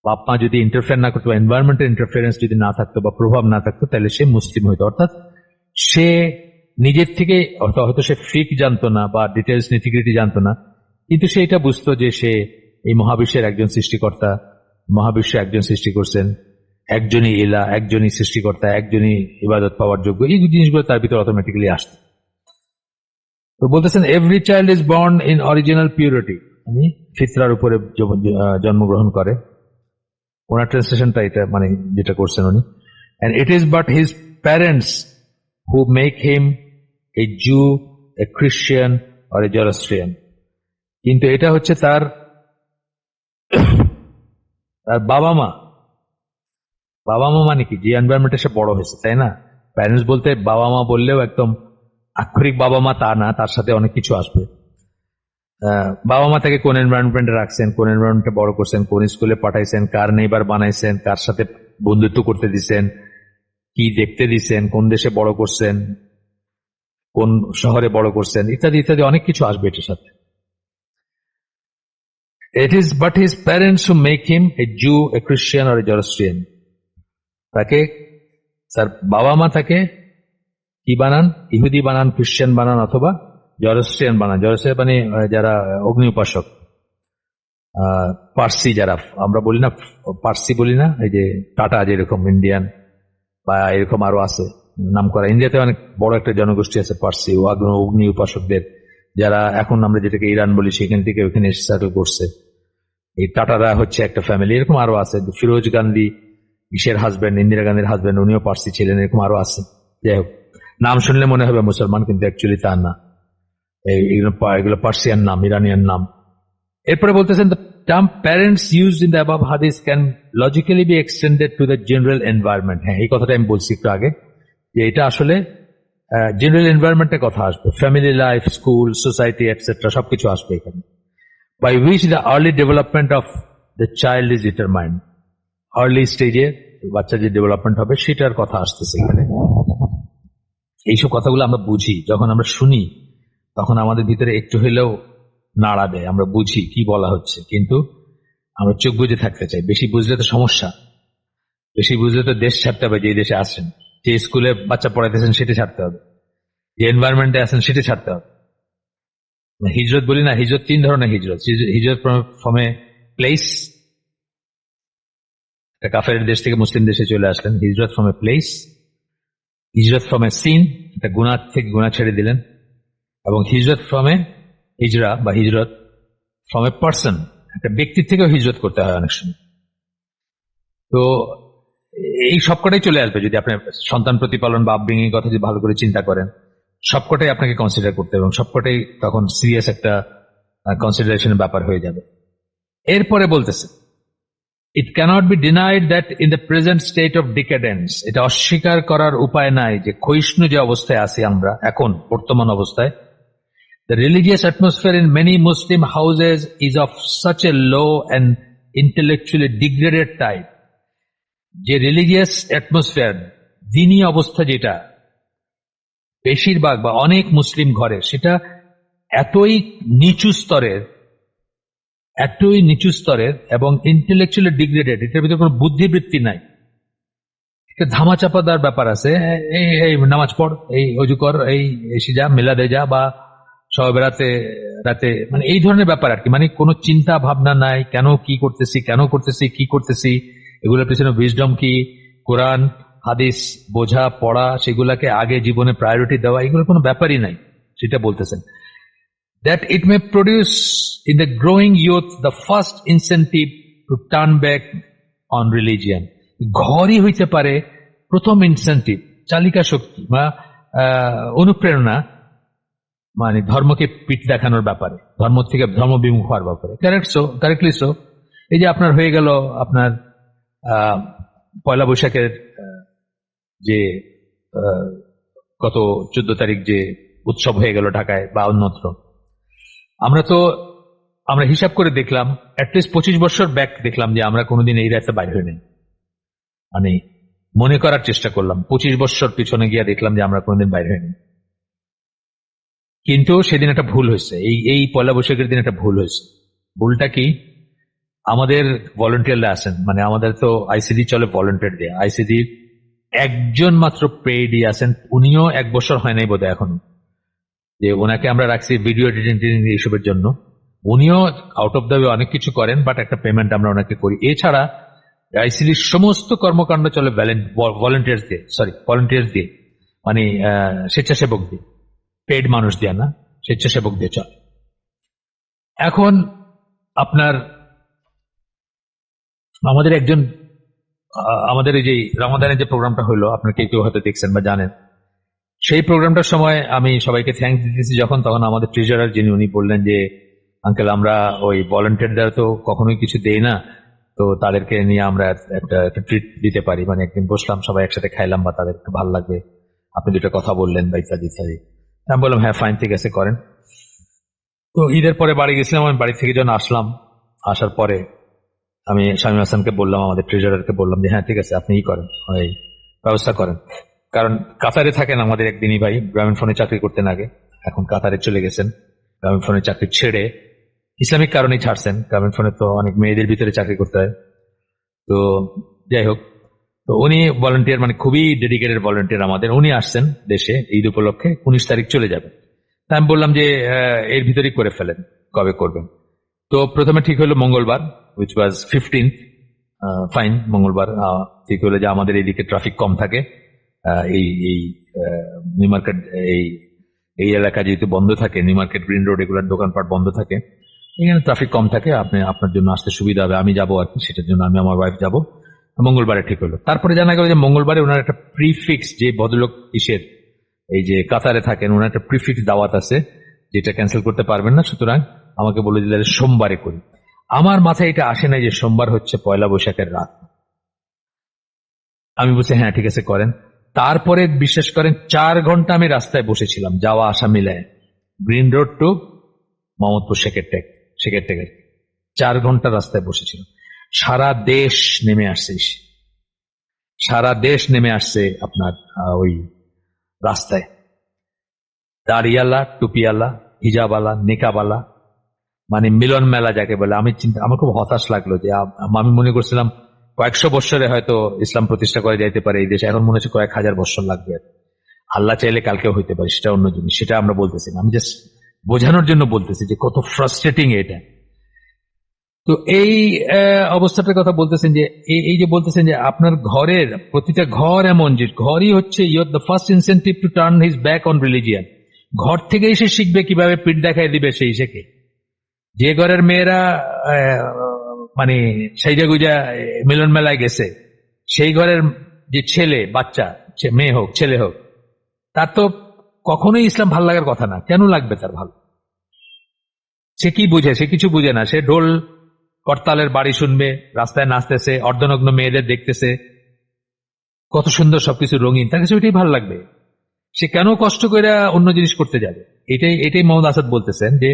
বাপ মা যদি ইন্টারফেয়ার না করতো, এনভায়রনমেন্টাল ইন্টারফেয়ারেন্স যদি না থাকতো বা প্রভাব না থাকতো, তাহলে সে মুসলিম হইতো। অর্থাৎ সে নিজের থেকে, হয়তো সে ফিক জানতো না বা ডিটেলস নিটিগ্রিটি জানতো না, কিন্তু সে এটা বুঝতো যে সে এই মহাবিশ্বের একজন সৃষ্টিকর্তা, মহাবিশ্ব একজন সৃষ্টি করছেন, একজনই ইলা, একজনই সৃষ্টিকর্তা, একজনই ইবাদত পাওয়ার যোগ্য, এই জিনিসগুলো তার ভিতরে অটোমেটিক্যালি আসত। তো বলতেছেন every child is born in original purity, মানে ফিতরার উপরে জন্মগ্রহণ করে। ওনার ট্রান্সলেশনটা এটা, মানে যেটা করছেন উনি, and it is but his parents who make him a Jew, a Christian or a Zoroastrian. কিন্তু এটা হচ্ছে তার বাবা মা মানে কি, যে এনভায়রনমেন্টে সে বড় হয়েছে, তাই না? প্যারেন্টস বলতে বাবা মা বললেও একদম আক্ষরিক বাবা মা তা না, তার সাথে অনেক কিছু আসবে। বাবা মা তাকে কোন এনভায়রনমেন্টে রাখছেন, কোন এনভায়রনমেন্টে বড় করছেন, কোন স্কুলে পাঠাইছেন, কার নেইবার বানাইছেন, কার সাথে বন্ধুত্ব করতে দিচ্ছেন, কি দেখতে দিচ্ছেন, কোন দেশে বড় করছেন, কোন শহরে বড় করছেন, ইত্যাদি ইত্যাদি অনেক কিছু আসবে এটার সাথে। It is but his parents who make him a Jew, a Christian or a Zoroastrian. তাকে তার বাবা মা তাকে কি বানান? ইহুদি বানান, খ্রিস্টান বানান, অথবা জরস্ট্রিয়ান বানান। জরস্ট্রিয়ান মানে যারা অগ্নি উপাসক, পার্সি যারা, আমরা বলি না পার্সি বলি না, এই যে টাটা যেরকম ইন্ডিয়ান বা এরকম আরো আছে নাম করা। ইন্ডিয়াতে অনেক বড় একটা জনগোষ্ঠী আছে পার্সি ও অগ্নি উপাসকদের, যারা এখন আমরা যেটাকে ইরান বলি সেখান থেকে ওখানে সেটেল করছে। এই টাটারা হচ্ছে একটা ফ্যামিলি, এরকম আরো আছে। ফিরোজ গান্ধী ইসের হাজবেন্ড, ইন্দিরা গান্ধীর হাজবেন্ড, উনিও পার্সি ছিলেন, এরকম আরো আছে। যাই হোক, নাম শুনলে মনে হবে মুসলমান, কিন্তু অ্যাকচুয়ালি তা না, এগুলো পার্সিয়ান নাম, ইরানিয়ান নাম। এরপরে বলতেছেন the term parents used in the above hadith can logically be extended to the general environment. হ্যাঁ, এই কথাটা আমি বলছি একটু আগে, যে এটা আসলে জেনারেল এনভায়রনমেন্টের কথা আসবে, family life, school, society etcetera সবকিছু আসবে এখানে। by which the early development of the child is determined. Early স্টেজে বাচ্চা যে ডেভেলপমেন্ট হবে সেটার কথা আসতেছে এখানে। এইসব কথাগুলো আমরা বুঝি, যখন আমরা শুনি তখন আমাদের ভিতরে একটু হলেও নাড়া দেয়, আমরা বুঝি কি বলা হচ্ছে, কিন্তু আমরা চোখ বুঝে থাকতে চাই। বেশি বুঝলে তো সমস্যা, বেশি বুঝলে তো দেশ ছাড়তে হবে, যে দেশে আসেন, যে স্কুলে বাচ্চা পড়াইতেছেন সেটা ছাড়তে হবে, যে এনভায়রনমেন্টে আছেন সেটা ছাড়তে হবে। হিজরত বলি না, হিজরত তিন ধরনের হিজরত। হিজরত ফ্রম এ প্লেস, কাফের দেশ থেকে মুসলিম দেশে চলে আসলেন, হিজরত ফ্রম এ প্লেস, হিজরত ফ্রম এ সিন, একটা গুনাহ থেকে গুনাহ ছেড়ে দিলেন, এবং হিজরত ফ্রম এ হিজরা বা হিজরত ফ্রম এ পার্সন, একটা ব্যক্তির থেকেও হিজরত করতে হয় অনেক সময়। তো এই সবকটাই চলে আসবে যদি আপনি সন্তান প্রতিপালন বা আপব্রিঙ্গিং কথা যদি ভালো করে চিন্তা করেন, সবকটাই আপনাকে কনসিডার করতে হবে, এবং সবকটাই তখন সিরিয়াস একটা কনসিডারেশনের ব্যাপার হয়ে যাবে। এরপরে বলতেছে it cannot be denied that in the present state of decadence, এটা অস্বীকার করার উপায় নাই যে ক্ষয়িষ্ণু যে অবস্থায় আছি আমরা এখন বর্তমান অবস্থায়, the religious atmosphere in many Muslim houses is of such a low and intellectually degraded type, যে রিলিজিয়াস অ্যাটমসফিয়ার, দিনী অবস্থা যেটা বেশিরভাগ বা অনেক মুসলিম ঘরে, সেটা এতই নিচু স্তরের, এতই নিচু স্তরের এবং ইন্টেলেকচুয়ালি ডিগ্রেডেড, এটার ভিতরে কোনো বুদ্ধিবৃত্তি নাই, একটা ধামাচাপা দেওয়ার ব্যাপার আছে। এই নামাজ পড়, এই অজু কর, এই এসে যা, মেলাদে যা, বা সবে রাতে, মানে এই ধরনের ব্যাপার আর কি। মানে কোনো চিন্তা ভাবনা নাই, কেন কি করতেছি, কেন করতেছি, কি করতেছি, এগুলোর পিছনে উইজডম কি, কোরআন হাদিস বোঝা পড়া, সেগুলাকে আগে জীবনে প্রায়োরিটি দেওয়া, এগুলো কোনো ব্যাপারই নাই, সেটা বলতেছেন। that it may produce in the growing youth the first incentive to turn back on religion. ঘরই হইতে পারে প্রথম ইনসেন্টিভ, চালিকা শক্তি বা অনুপ্রেরণা, মানে ধর্মকে পিঠ দেখানোর ব্যাপারে, ধর্ম থেকে ধর্ম বিমুখ হওয়ার ব্যাপারে। Correctly so. এই যে আপনার হয়ে গেল আপনার পয়লা বৈশাখের যে গত 14 তারিখ যে উৎসব হয়ে গেল ঢাকায় বা অন্যত্র, আমরা হিসাব করে দেখলাম অ্যাটলিস্ট 25 বছর ব্যাক দেখলাম যে আমরা কোনোদিন এই রাস্তা বাইর হই নাই। মানে মনে করার চেষ্টা করলাম, 25 বছর পিছনে গিয়ে দেখলাম যে আমরা কোনোদিন বাইর হইনি। কিন্তু সেদিন একটা ভুল হয়েছে, এই পয়লা বৈশাখের দিন একটা ভুল হয়েছে। ভুলটা কি? আমাদের ভলেন্টিয়াররা আছেন, মানে আমাদের তো আইসিডি চলে ভলেন্টিয়ার দিয়ে, আইসিডি একজন মাত্র পেইডই আছেন, উনিও 1 বছর হয় নাই বোধহয় এখনো, যে ওনাকে আমরা রাখছি ভিডিও এডিটিং এইসবের জন্য। উনিও আউট অফ দ্য ওয়ে অনেক কিছু করেন, বাট একটা পেমেন্ট আমরা ওনাকে করি। এছাড়া আইসিডির সমস্ত কর্মকাণ্ড চলে ভলেন্টিয়ার্স দিয়ে, মানে স্বেচ্ছাসেবক দিয়ে, পেড মানুষ দিয়ে না, স্বেচ্ছাসেবক দিয়ে চলে। এখন আপনার আমাদের এই যে রমাদানের যে প্রোগ্রামটা হলো, আপনার কেউ হয়তো দেখছেন বা জানেন, সেই প্রোগ্রামটার সময় আমি সবাইকে থ্যাঙ্কস দিতেছি তখন আমাদের ট্রেজারার যিনি, উনি বললেন যে আঙ্কেল, আমরা ওই ভলেন্টিয়ারদের তো কখনোই কিছু দেই না, তো তাদেরকে নিয়ে আমরা একটা ট্রিট দিতে পারি, মানে একদিন বসলাম সবাই একসাথে খাইলাম বা তাদের একটু ভালো লাগবে, আপনি দুটো কথা বললেন বা ইত্যাদি ইত্যাদি। আমি বললাম হ্যাঁ ফাইন, ঠিক আছে করেন। তো ঈদের পরে বাড়ি গেছিলাম, আমি বাড়ি থেকে যখন আসার পরে আমি শামীম হাসানকে বললাম, আমাদের ট্রেজারারকে বললাম যে হ্যাঁ ঠিক আছে, আপনি করেন, ওই ব্যবস্থা করেন। কারণ কাতারে থাকেন আমাদের একদিনই ভাই, গ্রামীণ ফোনে চাকরি করতেন আগে, এখন কাতারে চলে গেছেন। গ্রামীণ ফোনে চাকরি ছেড়ে ইসলামিক কারণেই ছাড়ছেন। গ্রামীণ ফোনে তো অনেক মেয়েদের ভিতরে চাকরি করতে হয়। তো যাই হোক, তো উনি ভলান্টিয়ার, মানে খুবই ডেডিকেটেড ভলান্টিয়ার আমাদের। উনি আসছেন দেশে ঈদ উপলক্ষে, 19 তারিখ চলে যাবেন। তা আমি বললাম যে এর ভিতরেই করে ফেলেন, কবে করবেন। তো প্রথমে ঠিক হলো মঙ্গলবার, উইচ ওয়াজ 15th। ফাইন, মঙ্গলবার ঠিক হলো যে আমাদের এইদিকে ট্রাফিক কম থাকে, এই এই নিউ মার্কেট, এই এই এলাকা যেহেতু বন্ধ থাকে, নিউ মার্কেট, গ্রিন রোড, এগুলোর দোকানপাট বন্ধ থাকে, এখানে ট্রাফিক কম থাকে, আপনি আপনার জন্য আসতে সুবিধা হবে। আমি যাবো আর কি, সেটার জন্য আমি আমার ওয়াইফ যাবো। মঙ্গলবারে ঠিক হলো। তারপরে জানা গেল যে মঙ্গলবারে ওনার একটা প্রিফিক্স, যে ভদ্রলোক ইসের এই যে কাতারে থাকেন, ওনার একটা প্রিফিক্স দাওয়াত আছে, যেটা ক্যান্সেল করতে পারবেন না। সুতরাং আমাকে বলে দিলেন সোমবারে করি। আমার মাথায় এটা আসে নাই যে সোমবার হচ্ছে পয়লা বৈশাখের রাত। আমি বলছি হ্যাঁ ঠিক আছে করেন। তারপরে বিশ্বাস করেন 4 ঘন্টা আমি রাস্তায় বসেছিলাম, যাওয়া আসা মিলায়, গ্রিন রোড টু মোহাম্মদপুর সেকেরটেকের 4 ঘন্টা রাস্তায় বসেছিলাম। সারা দেশ নেমে আসছে, সারা দেশ নেমে আসছে আপনার ওই রাস্তায়, দাড়িয়ালা, টুপিয়ালা, হিজাবালা, নেকাবালা, মানে মিলন মেলা যাকে বলে। আমার খুব হতাশ লাগলো যে আমি মনে করছিলাম কয়েকশো বৎসরে হয়তো ইসলাম প্রতিষ্ঠা করে যাইতে পারে এই দেশে, এখন মনে হচ্ছে কয়েক হাজার বৎসর লাগবে। আল্লাহ চাইলে কালকেও হইতে পারে, সেটা অন্য জিনিস, সেটা আমরা বলতেছি না। আমি জাস্ট বোঝানোর জন্য বলতেছি যে কত ফ্রাস্ট্রেটিং এটা। তো এই অবস্থাটার কথা বলতেছেন যে এই যে বলতেছেন যে আপনার ঘরের প্রতিটা ঘর এমন যে ঘরই হচ্ছে you're the first incentive to turn his back on religion. ঘর থেকে এসে শিখবে কিভাবে পিঠ দেখায় দিবে সেই শেখে। যে ঘরের মেয়েরা মানে সাইজা গুজা মিলন মেলায় গেছে, সেই ঘরের যে ছেলে, বাচ্চা, মেয়ে হোক ছেলে হোক, তার তো কখনোই ইসলাম ভাল লাগার কথা না। কেন লাগবে তার ভালো? সে কি বুঝে? সে কিছু বুঝে না। সে ঢোল করতালের বাড়ি শুনবে, রাস্তায় নাচতেছে, অর্ধনগ্ন মেয়েদের দেখতেছে, কত সুন্দর সবকিছু রঙিন, তার কাছে ওইটাই ভালো লাগবে। সে কেন কষ্ট করে অন্য জিনিস করতে যাবে? এটাই মোহাম্মদ আসাদ বলতেছেন। যে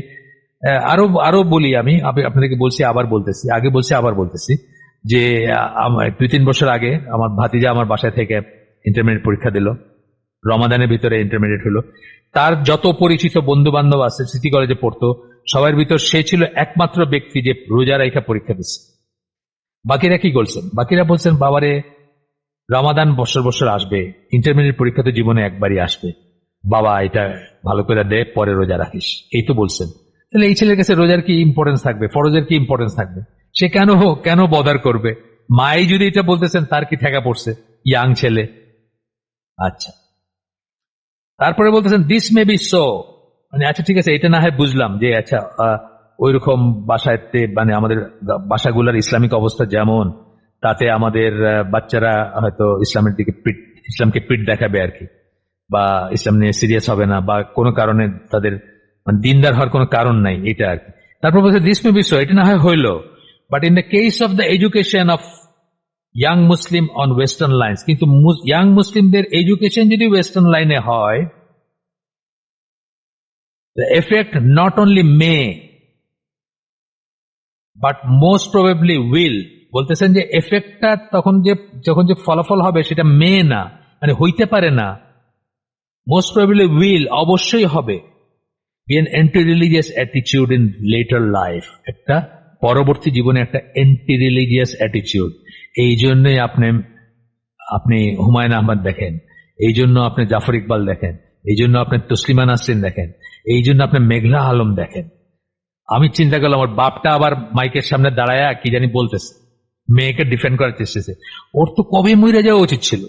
আরো বলি, আমি আপনাদেরকে বলছি, আবার বলতেছি, আগে বলছি আবার বলতেছি, যে 2-3 বছর আগে আমার ভাতিজা আমার বাসায় থেকে ইন্টারমিডিয়েট পরীক্ষা দিল, রমাদানের ভিতরে ইন্টারমিডিয়েট হলো। তার যত পরিচিত বন্ধু বান্ধব আছে, সিটি কলেজে পড়তো, সবার ভিতর সে ছিল একমাত্র ব্যক্তি যে রোজা রাইখা পরীক্ষা দিচ্ছে। বাকিরা কি বলছেন? বাকিরা বলছেন বাবারে, রমাদান বছর বছর আসবে, ইন্টারমিডিয়েট পরীক্ষা তো জীবনে একবারই আসবে, বাবা এটা ভালো করে দে, পরে রোজা রাখিস, এই তো বলছেন। তাহলে এই ছেলের কাছে রোজার কি ইম্পর্টেন্স থাকবে? ফরজের কি ইম্পর্টেন্স থাকবে? সে কেন বদার করবে? মাই যদি এটা বলতেছেন, তার কি ঠেকা পড়ছে? ইয়াং ছেলে। আচ্ছা, তারপরে বলতেছেন দিস মে বি সো, মানে আচ্ছা ঠিক আছে, এটা না হয় বুঝলাম যে আচ্ছা ওইরকম বাসাতে, মানে আমাদের বাসাগুলোর ইসলামিক অবস্থা যেমন, তাতে আমাদের বাচ্চারা হয়তো ইসলামকে পিঠ দেখাবে আর কি, বা ইসলাম নিয়ে সিরিয়াস হবে না, বা কোনো কারণে তাদের মানে দিনদার হওয়ার কোনো কারণ নাই, এটা আর কি। তারপর বলছে দিস মে বি সো, এটা না হয় হইলো, but in the case of the education of young Muslim on western lines, কিন্তু ইয়াং মুসলিমদের এডুকেশন যদি ওয়েস্টার্ন লাইনে হয়, the effect not only may but most probably will, বলতেছেন যে এফেক্টটা যখন যে ফলাফল হবে সেটা মে না, মানে হইতে পারে না, মোস্ট প্রবাবলি উইল, অবশ্যই হবে, be an anti-religious attitude in later life, একটা পরবর্তী জীবনে একটা anti-religious attitude। এই জন্যই আপনি হুমায়ুন আহমদ দেখেন, এই জন্য আপনি জাফর ইকবাল দেখেন, এই জন্য আপনি তসলিমা নাসরিন দেখেন, এই জন্য আপনি মেঘলা আলম দেখেন। আমি চিন্তা করলাম আমার বাপটা আবার মাইকের সামনে দাঁড়ায় কি জানি বলতেছে, মেয়েকে ডিফেন্ড করার চেষ্টা। ওর তো কবে মরে যাওয়া উচিত ছিল,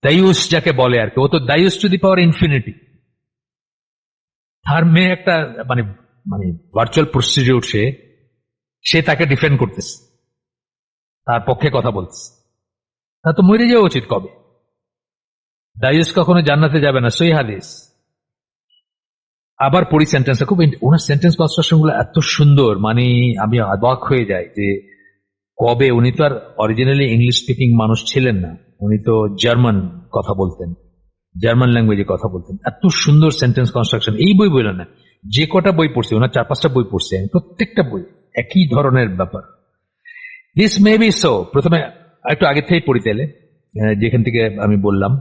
দায়ুস যাকে বলে আর কি, ও তো দায়ুস টু দি পাওয়ার ইনফিনিটি। তার মেয়ে একটা মানে মানে ভার্চুয়াল প্রস্টিটিউট, সে তাকে ডিফেন্ড করতেছে, তার পক্ষে কথা বলতেছে। তা তো মরে যাওয়া উচিত কবে। দায়ুস কখনো জান্নাতে যাবে না, সই হাদিস। আবার পড়ি সেন্টেন্সটা, খুব ওনার সেন্টেন্স কনস্ট্রাকশন গুলো এত সুন্দর, মানে আমি অবাক হয়ে যাই যে কবে, উনি তো আর অরিজিনালি ইংলিশ স্পিকিং মানুষ ছিলেন না, উনি তো জার্মান কথা বলতেন, জার্মান ল্যাঙ্গুয়েজে কথা বলতেন। এত সুন্দর সেন্টেন্স কনস্ট্রাকশন। এই বই বললেন না, যে কটা বই পড়ছি, ওনার 4-5টা বই পড়ছি আমি, প্রত্যেকটা বই একই ধরনের ব্যাপার। দিস মে বি সো, প্রথমে একটু আগে থেকেই পড়ি তাহলে, যেখান থেকে আমি বললাম,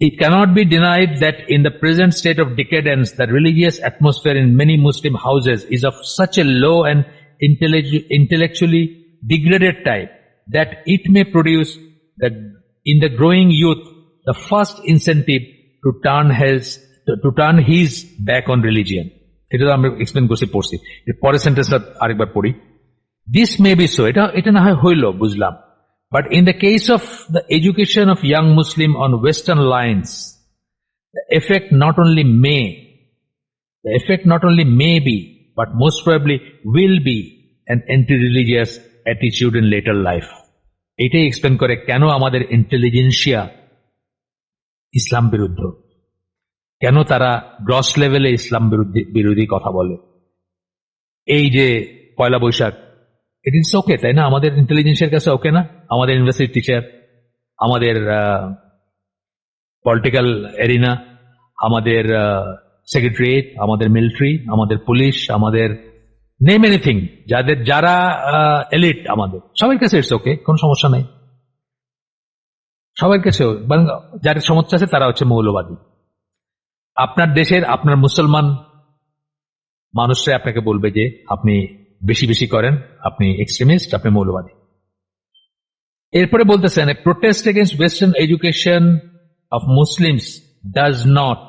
it cannot be denied that in the present state of decadence, the religious atmosphere in many Muslim houses is of such a low and intellectually degraded type that it may produce in the growing youth the first incentive to turn his back on religion. এটা তো আমরা explain করছি, পড়ছি। পরের সেন্টেন্সটা আরেকবার পড়ি। This may be so, এটা না হয় হইল, বুঝলাম। But in the case of the education of young Muslim on Western lines, the effect not only may be, but most probably will be an anti-religious attitude in later life. এটাই explain করে কেন আমাদের intelligentsia ইসলাম বিরুদ্ধ, কেন তারা gross লেভেলে ইসলাম বিরোধী কথা বলে। এই যে পয়লা বৈশাখ, ইট ইজ ওকে, তাই না? আমাদের ইন্টেলিজেন্সের কাছে ওকে না? আমাদের ইউনিভার্সিটি টিচার, আমাদের পলিটিক্যাল এরিনা, আমাদের সেক্রেটারিয়েট, আমাদের মিলিটারি, আমাদের পুলিশ, আমাদের নেম এনিথিং, যারা এলিট, আমাদের সবার কাছে ইটস ওকে, কোন সমস্যা নাই। সবার কাছে, যার সমস্যা আছে তারা হচ্ছে মৌলবাদী। আপনার দেশের, আপনার মুসলমান মানুষরা আপনাকে বলবে যে আপনি বেশি বেশি করেন, আপনি এক্সট্রিমিস্ট, আপনি মৌলবাদী। এরপরে বলতেছেন, protest against western education of Muslims does not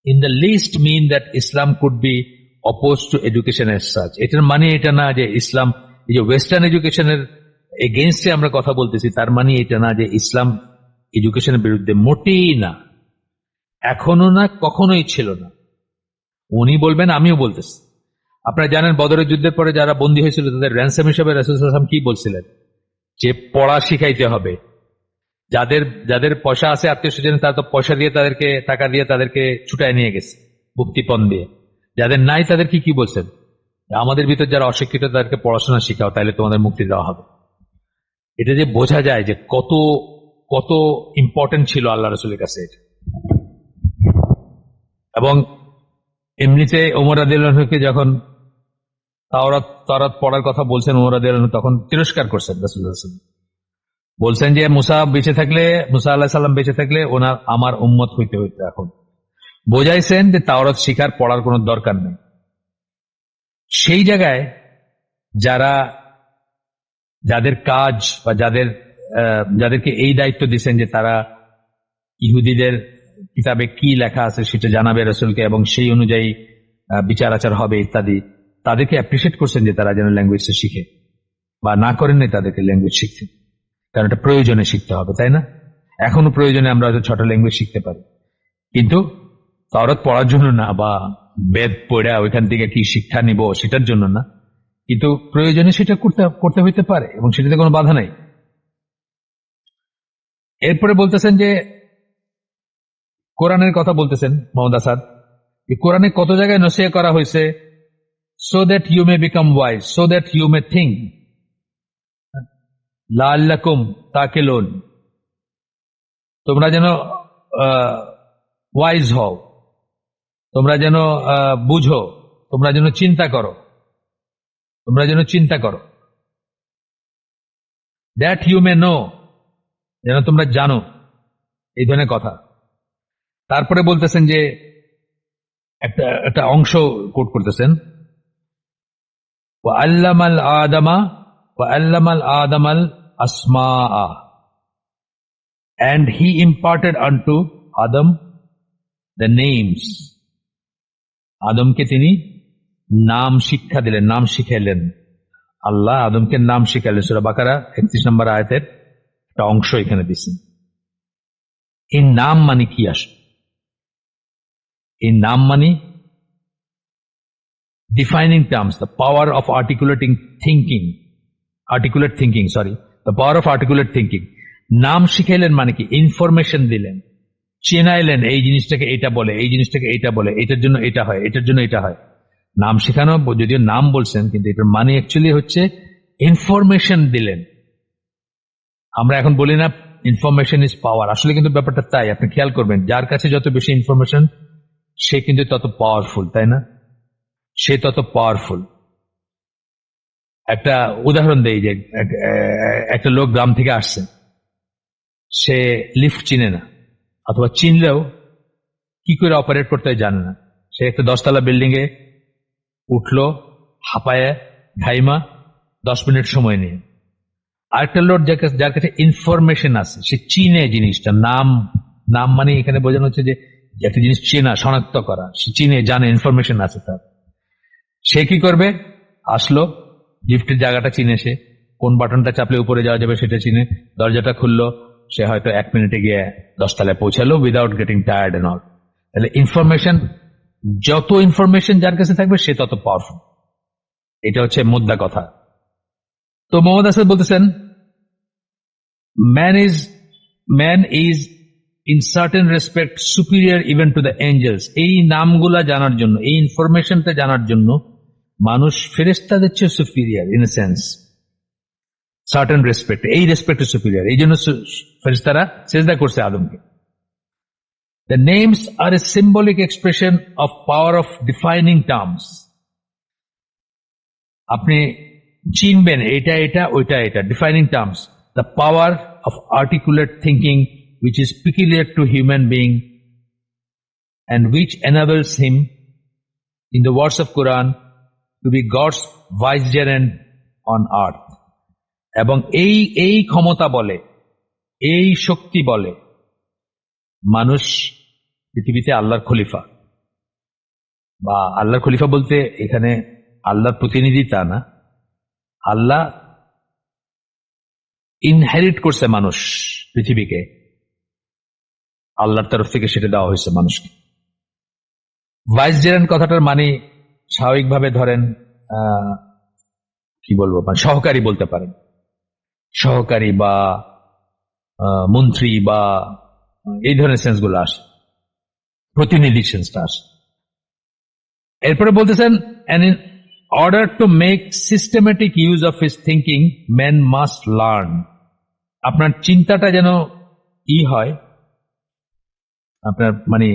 in the list mean that Islam could be oppose to education as such. এটার মানে এটা না যে ইসলাম, এই যে ওয়েস্টার্ন এডুকেশনের এগেইনস্টে আমরা কথা বলতেছি, তার মানে এটা না যে ইসলাম এডুকেশনের বিরুদ্ধে, মোটেই না, এখনো না, কখনোই ছিল না। উনি বলবেন, আমিও বলতেছি। আপনারা জানেন বদরের যুদ্ধের পরে যারা বন্দী হয়েছিল তাদের র্যানসাম হিসেবে রাসূল সাল্লাল্লাহু আলাইহি ওয়াসাল্লাম কি বলছিলেন? যে পড়া শিখাইতে হবে। যাদের পয়সা আছে আত্মীয় স্বজন, তারা তো পয়সা দিয়ে তাদেরকে, টাকা দিয়ে তাদেরকে ছুটায় নিয়ে গেছে মুক্তিপণ দিয়ে। যাদের নাই তাদেরকে কি বলছেন? আমাদের ভিতর যারা অশিক্ষিত তাদেরকে পড়াশোনা শিখাও, তাহলে তোমাদের মুক্তি দেওয়া হবে। এটা যে বোঝা যায় যে কত কত ইম্পর্টেন্ট ছিল আল্লাহ রাসূলের কাছে এটা। এবং এমনিতে ওমর রাদিয়াল্লাহু আনহুকে যখন তাওরাত পড়ার কথা বলছেন ওমর রাদিয়াল্লাহু আনহু, তখন তিরস্কার করছেন রাসূলুল্লাহ সাল্লাল্লাহু আলাইহি ওয়াসাল্লাম। বলছেন যে মুসা আলাইহিস সালাম বেঁচে থাকলে ওনার আমার উম্মত হইতে হইতো। এখন বোঝাইছেন যে তাওরাত শিখার, পড়ার কোনো দরকার নেই। সেই জায়গায় যাদের কাজ বা যাদেরকে এই দায়িত্ব দিচ্ছেন যে তারা ইহুদিদের কিতাবে কি লেখা আছে সেটা জানাবে রাসূলকে এবং সেই অনুযায়ী বিচার আচার হবে ইত্যাদি, তাদেরকে অ্যাপ্রিসিয়েট করছেন যে তারা যেন ল্যাঙ্গুয়েজটা শিখে, বা না করেন নাই তাদেরকে ল্যাঙ্গুয়েজ শিখতে, কারণ এটা প্রয়োজনে শিখতে হবে, তাই না? এখনো প্রয়োজনে আমরা হয়তো 6টা ল্যাঙ্গুয়েজ শিখতে পারি, কিন্তু তাওরাত পড়ার জন্য না, বা বেদ পড়া ওইখান থেকে কি শিক্ষা নিব সেটার জন্য না, কিন্তু প্রয়োজনে সেটা করতে হইতে পারে এবং সেটাতে কোনো বাধা নাই। এরপরে বলতেছেন যে কোরআনের কথা বলতেছেন মোহাম্মদ আসাদ, কোরআনে কত জায়গায় নসিহত করা হয়েছে, so that you may become wise, so that you may think, লাআল্লাকুম তাকিলুন, তোমরা যেন ওয়াইজ হও, তোমরা যেন বুঝো, তোমরা যেন চিন্তা করো, দ্যাট ইউ মে নো, যেন তোমরা জানো, এই ধরনের কথা। তারপরে বলতেছেন যে একটা অংশ কোট করতেছেন, ওয়াল্লামাল আদামাল আসমাআ, and he imparted unto Adam the names. আদমকে তিনি নাম শিক্ষা দিলেন, নাম শিখাইলেন। আল্লাহ আদমকে নাম শিখাইলেন। সূরা বাকারা 31 নম্বর আয়াতের একটা অংশ এখানে দিচ্ছেন। এই নাম মানে কি আসে? এই নাম মানে defining terms, the power of articulate thinking, the power of articulate thinking. নাম শিখাইলেন মানে কি? ইনফরমেশন দিলেন, চেনাইলেন, এই জিনিসটাকে এটা বলে, এই জিনিসটাকে এটা বলে, এটার জন্য এটা হয়, এটার জন্য এটা হয়। নাম শেখানো, যদিও নাম বলছেন, কিন্তু এটার মানে অ্যাকচুয়ালি হচ্ছে ইনফরমেশন দিলেন। আমরা এখন বলি না ইনফরমেশন ইজ পাওয়ার, আসলে কিন্তু ব্যাপারটা তাই। আপনি খেয়াল করবেন, যার কাছে যত বেশি ইনফরমেশন সে কিন্তু তত পাওয়ারফুল, তাই না? সে তত পাওয়ারফুল। একটা উদাহরণ দেই যে একটা লোক গ্রাম থেকে আসছে, সে লিফট চিনে না, অথবা চিনলেও কি করে অপারেট করতে হয় জানে না। সে একটা 10তলা বিল্ডিং এ উঠলো হাঁপায় ঘাইমা 10 মিনিট সময় নিয়ে। আরেকটা লোক যার কাছে ইনফরমেশন আছে, সে চিনে জিনিসটা, নাম মানে এখানে বোঝানো হচ্ছে যে একটা জিনিস চেনা, শনাক্ত করা, সে চিনে জানে, ইনফরমেশন আছে তার। সে কি করবে, আসলো লিফটের জায়গাটা চিনে, সে কোন বাটনটা চাপলে উপরে যাওয়া যাবে সেটা চিনে, দরজাটা খুললো, সে হয়তো 1 মিনিটে গিয়ে 10তলায় পৌঁছালো without getting tired and all. তাহলে ইনফরমেশন, যত ইনফরমেশন যার কাছে থাকবে সে তত পাওয়ারফুল। এটা হচ্ছে মুদ্রা কথা। তো মোহাম্মদ আসাদ বলতেছেন man is in certain respect superior even to the angels. এই নামগুলা জানার জন্য, এই ইনফরমেশনটা জানার জন্য মানুষ ফেরেশতাদের চেয়ে superior in a sense, certain respect, এই রেসপেক্ট সুপিরিয়র। এই জন্য ফেরেশতারা সেজদা করছে আদমকে। The names are a symbolic expression of power of defining terms. আপনি চিনবেন এটা এটা ওইটা এটা, defining terms, the power of articulate thinking which is peculiar to human being and which enables him, in the words of Quran, to be God's vicegerent on earth. এবং এই ক্ষমতা বলে, এই শক্তি বলে মানুষ পৃথিবীতে আল্লাহর খলিফা। বা আল্লাহর খলিফা বলতে এখানে আল্লাহর প্রতিনিধি তা না, আল্লাহ ইনহেরিট করছে মানুষ পৃথিবীকে, আল্লাহর তরফ থেকে সেটা দেওয়া হয়েছে মানুষকে। ভাইসজেরেন্ট কথাটার মানে স্বাভাবিকভাবে ধরেন কি বলবো, মানে সহকারী বলতে পারেন, সহকারী বা মন্ত্রী বা এই ধরনের সেন্সগুলো আসে, প্রতিনিধি সেন্সটা আসে। এরপরে বলতেছেন and in order to make systematic use of his thinking man must learn. আপনার চিন্তাটা যেন হয়, আপনার মানে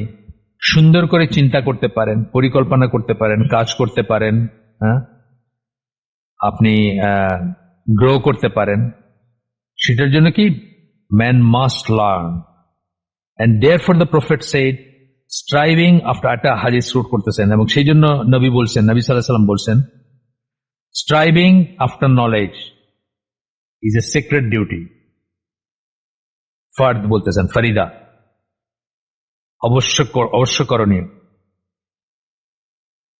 সুন্দর করে চিন্তা করতে পারেন, পরিকল্পনা করতে পারেন, কাজ করতে পারেন, হ্যাঁ, আপনি গ্রো করতে পারেন, সেটার জন্য কি man must learn. And therefore the prophet said, striving after, একটা হাদিস শুট করতেছেন এবং সেই জন্য নবী বলছেন, নবী সাল্লাল্লাহু আলাইহি ওয়াসাল্লাম বলছেন, striving after knowledge is a sacred duty. ফার্দ বলতেছেন, ফরিদা, অবশ্য করণীয়।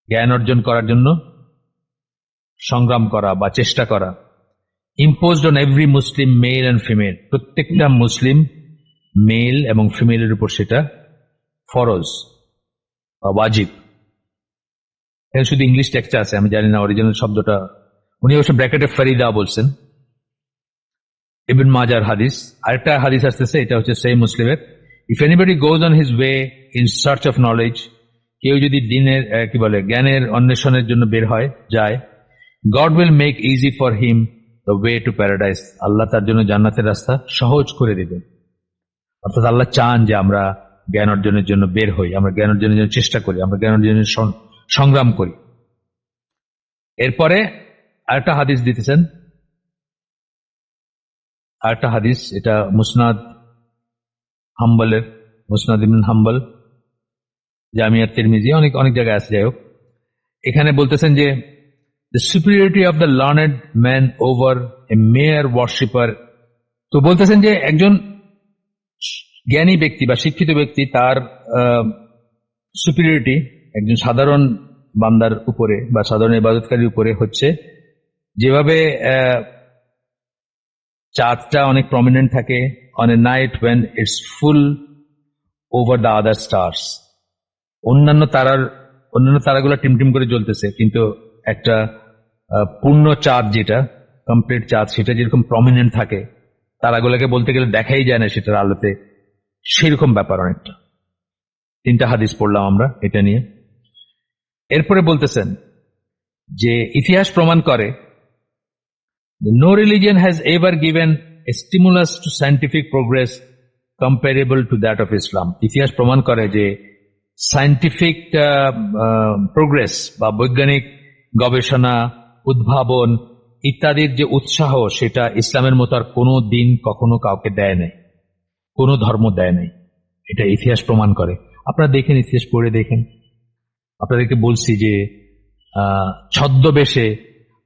জ্ঞান অর্জন করার জন্য সংগ্রাম করা বা চেষ্টা করা। imposed on every Muslim male and female, প্রত্যেকটা মুসলিম মেল এবং ফিমেলের উপর সেটা ফরজ বা ওয়াজিব। এখানে শুধু ইংলিশ টেক্সট আছে, আমি জানি না অরিজিনাল শব্দটা, উনি অবশ্য ব্র্যাকেটে ফরিদা বলছেন। ইবন মাজার হাদিস, আরেকটা হাদিস আসতেছে, এটা হচ্ছে সেই মুসলিমের, if anybody goes on his way in search of knowledge, কেউ যদি দিনের কি বলে জ্ঞানের অন্বেষণের জন্য বের হয় যায়, God will make easy for him the way to paradise, আল্লাহ তার জন্য জান্নাতের রাস্তা সহজ করে দিবেন। অর্থাৎ আল্লাহ চান যে আমরা জ্ঞান অর্জনের জন্য বের হই, আমরা জ্ঞান অর্জনের জন্য চেষ্টা করি, আমরা জ্ঞান অর্জনের সংগ্রাম করি। এরপরে আরেকটা হাদিস দিতেছেন, আরেকটা হাদিস, এটা মুসনাদ হাম্বলের, মুসনাদ ইবনে হাম্বল, জামিয়া তিরমিজি, অনেক জায়গায় আছে, যাই হোক, এখানে বলতেছেন যে the superiority of the learned man over a mere worshipper. তো বলতেছেন যে একজন জ্ঞানী ব্যক্তি বা শিক্ষিত ব্যক্তি, তার সুপিরিয়রিটি একজন সাধারণ বান্দার উপরে বা সাধারণ ইবাদতকারীর উপরে হচ্ছে, যেভাবে চাঁদটা অনেক প্রমিনেন্ট থাকে on a night when it's full over the other stars. অন্যান্য তারাগুলো টিমটিম করে জ্বলতেছে, কিন্তু একটা পূর্ণ চাঁদ, যেটা কমপ্লিট চাঁদ, সেটা যেরকম প্রমিনেন্ট থাকে, তারাগুলোকে বলতে গেলে দেখাই যায় না সেটার আলোতে, সেরকম ব্যাপার অনেকটা। 3টা হাদিস পড়লাম আমরা এটা নিয়ে। এরপরে বলতেছেন যে ইতিহাস প্রমাণ করে no religion has ever given a stimulus to scientific progress comparable to that of Islam. ইতিহাস প্রমাণ করে যে সায়েন্টিফিক প্রোগ্রেস বা বৈজ্ঞানিক গবেষণা, উদ্ভাবন, ইত্যাদির যে উৎসাহ, সেটা ইসলামের মতো আর কোনো দিন কখনো কাউকে দেয় নাই, কোনো ধর্ম দেয় নাই। এটা ইতিহাস প্রমাণ করে। আপনারা দেখেন, ইতিহাস পড়ে দেখেন। আপনাদেরকে বলছি যে ছদ্মবেশে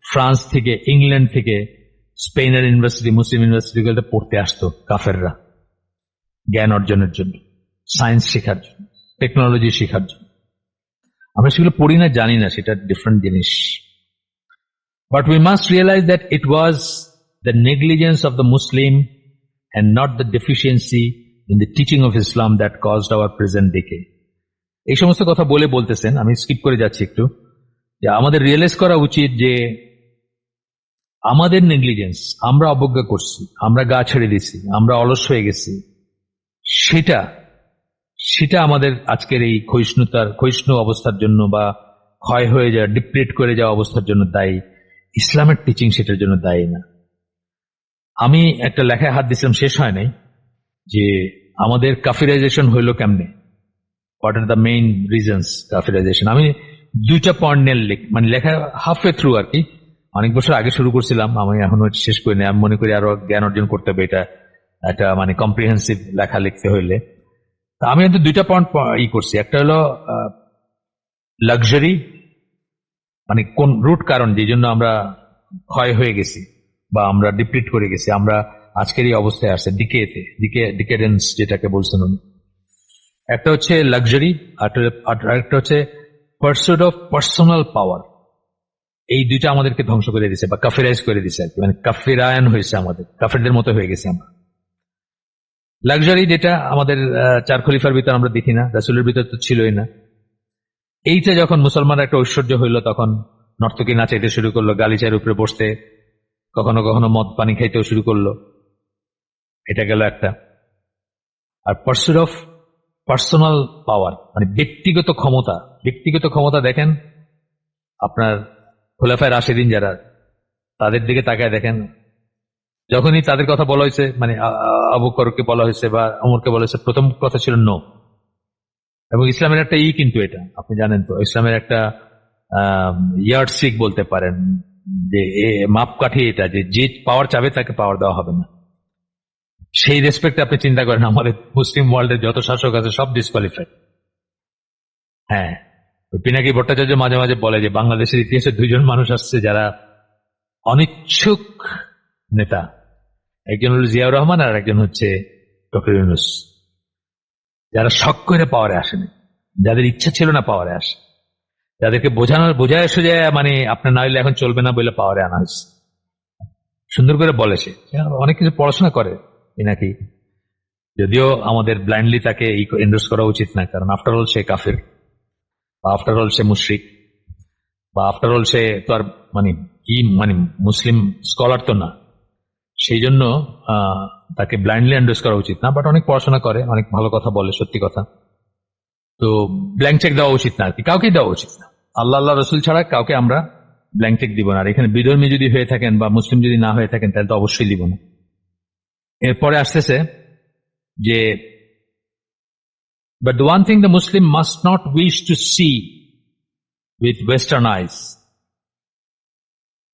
ফ্রান্স থেকে, ইংল্যান্ড থেকে, স্পেনের ইউনিভার্সিটি, মুসলিম ইউনিভার্সিটিগুলোতে পড়তে আসতো কাফেররা, জ্ঞান অর্জনের জন্য, সায়েন্স শেখার জন্য, টেকনোলজি শেখার জন্য। আমরা সেগুলো পড়ি না, জানি না, সেটা ডিফারেন্ট জিনিস। But we must realize that it was the negligence of the Muslim and not the deficiency in the teaching of Islam that caused our present decay. এই সমস্ত কথা বলতেছেন, আমি স্কিপ করে যাচ্ছি একটু, যে আমাদের রিয়েলাইজ করা উচিত যে আমাদের নেগলিজেন্স, আমরা অবজ্ঞা করছি, আমরা গা ছেড়ে দিছি, আমরা অলস হয়ে গেছি, সেটা আমাদের আজকের এই ক্ষয়িষ্ণু অবস্থার জন্য বা ক্ষয় হয়ে যাওয়া, ডিপ্রেট করে যাওয়া অবস্থার জন্য দায়ী। ইসলামের টিচিং সেটার জন্য দায়ী না। আমি একটা লেখায় হাত দিছিলাম, শেষ হয় নাই, যে আমাদের কাফিরাইজেশন হইল কেমনে, what are the main reasons কাফিরাইজেশন। আমি 2টা পয়েন্ট নিয়ে মানে লেখা হাফওয়ে থ্রু আর কি, অনেক বছর আগে শুরু করছিলাম, আমি এখনো শেষ করি না। আমি মনে করি আরো জ্ঞান অর্জন করতে হবে, এটা একটা মানে কম্প্রিহেন্সিভ লেখা লিখতে হইলে। আমি কিন্তু 2টা পয়েন্ট করছি। একটা হলো লাক্সারি, মানে কোন রুট কারণ যে জন্য আমরা ক্ষয় হয়ে গেছি বা আমরা ডিপ্লিট করে গেছি, আমরা আজকের এই অবস্থায় আসছে, ডিকেডেন্স যেটাকে বলছেন উনি। একটা হচ্ছে লাক্সারি, আর একটা হচ্ছে পারসুট অফ পার্সোনাল পাওয়ার। এই 2টা আমাদেরকে ধ্বংস করে দিছে বা কাফিরাইজ করে দিছে আর কি, মানে কাফিরায়ন হয়েছে, আমাদের কাফিরদের মতো হয়ে গেছে আমরা। লাক্সারি যেটা আমাদের 4 খলিফার ভিতর আমরা দেখি না, রাসূলের ভিতর তো ছিলই না। এইটা যখন মুসলমানরা একটা ঐশ্বর্য হইল, তখন নর্তকী নাচাইতে শুরু করলো, গালিচার উপরে বসতে, কখনো কখনো মদ পানি খাইতেও শুরু করলো। এটা গেল একটা। আর পারসুট অফ পার্সোনাল পাওয়ার, মানে ব্যক্তিগত ক্ষমতা দেখেন আপনার খোলাফায়ে রাশিদিন যারা, তাদের দিকে তাকায় দেখেন, যখনই তাদের কথা বলা হয়েছে, মানে আবু বকরকে বলা হয়েছে বা ওমরকে বলা হয়েছে, প্রথম কথা ছিল নো। এবং ইসলামের একটা কিন্তু এটা আপনি জানেন তো, ইসলামের একটা ইয়ার্ডস্টিক বলতে পারেন, যে মাপকাঠি এটা, যে পাওয়ার চাবে তাকে পাওয়ার দেওয়া হবে না। সেই রেসপেক্টে আপনি চিন্তা করেন, আমাদের মুসলিম ওয়ার্ল্ডের যত শাসক আছে সব ডিসকোয়ালিফাইড। হ্যাঁ, পিনাকি ভট্টাচার্য মাঝে মাঝে বলে যে বাংলাদেশের ইতিহাসে 2জন মানুষ আসছে যারা অনিচ্ছুক নেতা, একজন হল জিয়াউর রহমান আর একজন হচ্ছে ডক্টর ইউনূস, যারা শখ করে পাওয়ারে আসেনি, যাদের ইচ্ছা ছিল না পাওয়ারে আসে, যাদেরকে বোঝায় সোজা, মানে আপনার না হইলে এখন চলবে না বলে পাওয়ারে আনা হয়েছে। সুন্দর করে বলে, সে অনেক কিছু পড়াশোনা করে নাকি, যদিও আমাদের ব্লাইন্ডলি তাকে এন্ডোর্স করা উচিত না, কারণ আফটার অল সে কাফির, বা আফটার অল সে মুশরিক, বা আফটার অল সে তো আর মানে মুসলিম স্কলার তো না। সেই জন্য তাকে ব্লাইন্ডলি এন্ডোর্স করা উচিত না। বাট অনেক পড়াশোনা করে, অনেক ভালো কথা বলে, সত্যি কথা। তো ব্ল্যাঙ্ক চেক দেওয়া উচিত না আর কি, কাউকেই দেওয়া উচিত না। আল্লাহ রসুল ছাড়া কাউকে আমরা ব্ল্যাঙ্ক চেক দিব না। আর এখানে বিধর্মী যদি হয়ে থাকেন বা মুসলিম যদি না হয়ে থাকেন, তাহলে তো অবশ্যই দিব না। এরপরে আসতেছে যে but the one thing the Muslim must not wish to see with Western eyes,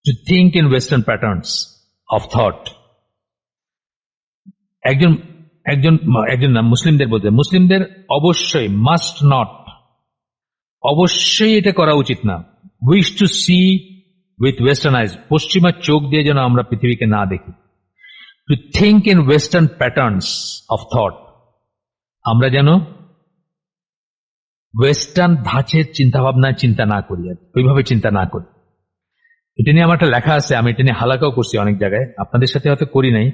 to think in Western patterns of thought. একজন না, মুসলিমদের বলতে, মুসলিমদের অবশ্যই মাস্ট নট, অবশ্যই এটা করা উচিত না, wish to see with western eyes, পশ্চিমা চোখ দিয়ে যেন আমরা পৃথিবীকে না দেখি। To think in western patterns of thought, আমরা যেন ওয়েস্টার্ন ধাঁচের চিন্তা ভাবনায় চিন্তা না করি, ওইভাবে চিন্তা না করি। এটা নিয়ে আমার একটা লেখা আছে, আমি এটা নিয়ে হালাকাও করছি অনেক জায়গায়, আপনাদের সাথে হয়তো করি নাই।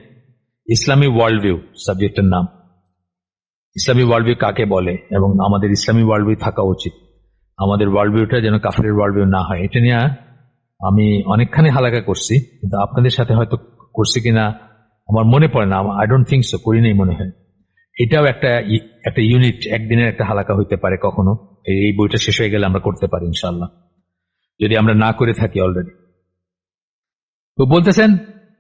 ইসলামী ওয়ার্ল্ড ভিউ সাবজেক্টের নাম। ইসলামী ওয়ার্ল্ড ভিউ কাকে বলে এবং আমাদের ইসলামী ওয়ার্ল্ড ভিউ থাকা উচিত, আমাদের ওয়ার্ল্ড ভিউটা যেন কাফিরের ওয়ার্ল্ড ভিউ না হয়, এটা নিয়ে আমি অনেকখানি হালাকা করছি, কিন্তু আপনাদের সাথে হয়তো করছি কিনা আমার মনে পড়ে না। আই ডোন্ট থিঙ্ক সো, করি নেই মনে হয়। এটাও একটা ইউনিট, একদিনের একটা হালাকা হইতে পারে কখনো। এই বইটা শেষ হয়ে গেলে আমরা করতে পারি ইনশাল্লাহ, যদি আমরা না করে থাকি অলরেডি। তো বলতেছেন,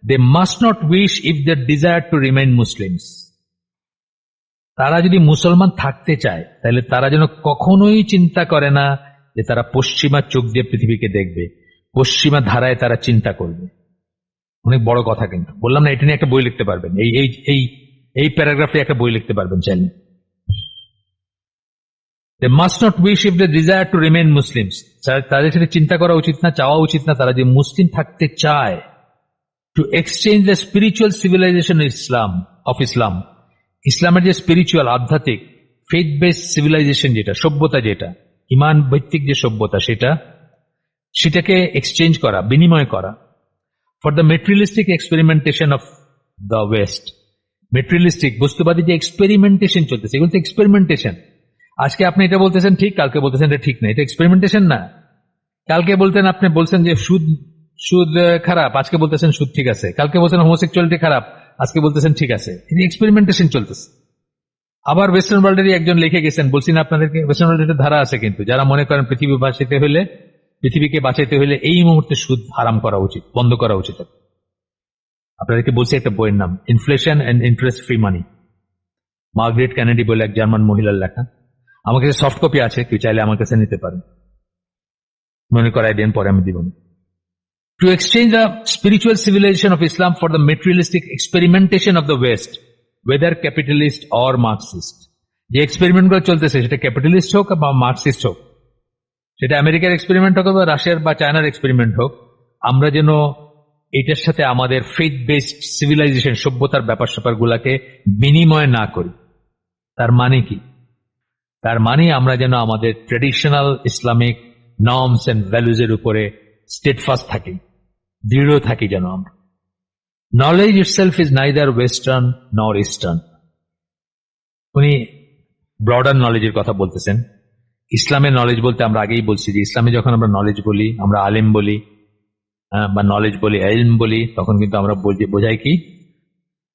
they must not wish if they desire to remain Muslims. তারা যদি মুসলমান থাকতে চায়, তাহলে তারা যেন কখনোই চিন্তা করে না যে তারা পশ্চিমা চোখ দিয়ে পৃথিবীকে দেখবে, পশ্চিমা ধারায় তারা চিন্তা করবে। অনেক বড় কথা, কিন্তু বললাম না এটা নিয়ে একটা বই লিখতে পারবেন, এই এই এই এই প্যারাগ্রাফে একটা বই লিখতে পারবেন চাইলে। They must not wish if they desire to remain Muslims. তাদের সেটা চিন্তা করা উচিত না, চাওয়া উচিত না তারা যে মুসলিম থাকতে চায়, to exchange the spiritual civilization of Islam, ইসলামের যে স্পিরিচুয়াল আধ্যাত্মিক ফেথ বেসড সিভিলাইজেশন, যেটা সভ্যতা, যেটা ইমান ভিত্তিক যে সভ্যতা, সেটাকে এক্সচেঞ্জ করা, বিনিময় করা, for the materialistic experimentation of the West. Materialistic বস্তুবাদী যে এক্সপেরিমেন্টেশন চলতেছে, এগুলো তো এক্সপেরিমেন্টেশন। আজকে আপনি এটা বলতেছেন ঠিক, কালকে বলতেছেন এটা ঠিক না, এটা এক্সপেরিমেন্টেশন না। কালকে আপনি বলছেন যে সুদ খারাপ, আজকে বলতেছেন সুদ ঠিক আছে। কালকে বলছেন হোমোসেক্সুয়ালিটি খারাপ, আজকে বলতেছেন ঠিক আছে। এক্সপেরিমেন্টেশন চলতেছে। আবার ওয়েস্টার্ন ওয়ার্ল্ডেরই একজন লিখে গেছেন, বলছি না আপনাদেরকে, ওয়েস্টার্ন ওয়ার্ল্ডের ধারা আছে কিন্তু, যারা মনে করেন পৃথিবীকে বাঁচাইতে হলে এই মুহূর্তে সুদ হারাম করা উচিত, বন্ধ করা উচিত। আপনাদেরকে বলছি একটা বইয়ের নাম, inflation and interest free money, Margaret Kennedy বলে এক জার্মান মহিলার লেখা। আমার কাছে সফট কপি আছে, কেউ চাইলে আমার কাছে নিতে পারেন, মনে করাই দেন, পরে আমি দিব। To exchange the spiritual civilization of Islam for the materialistic experimentation of the West, whether capitalist or Marxist. যে এক্সপেরিমেন্ট গুলো চলতেছে সেটা ক্যাপিটালিস্ট হোক বা মার্কসিস্ট হোক, সেটা আমেরিকার এক্সপেরিমেন্ট হোক বা রাশিয়ার বা চায়নার এক্সপেরিমেন্ট হোক, আমরা যেন এটার সাথে আমাদের ফেথ বেসড সিভিলাইজেশন, সভ্যতার ব্যাপার স্যাপার গুলাকে বিনিময় না করি। তার মানে কি? তার মানে আমরা যেন আমাদের traditional Islamic norms and values এর উপরে স্টেডফাস্ট থাকি, দৃঢ় থাকি যেন আমরা। Knowledge itself is neither western nor eastern. উনি ব্রডার নলেজের কথা বলতেছেন। ইসলামের নলেজ বলতে আমরা আগেই বলছি যে ইসলামে যখন আমরা নলেজ বলি, আমরা আলেম বলি বা নলেজ বলি, ইলম বলি, তখন কিন্তু আমরা বোঝাই কি?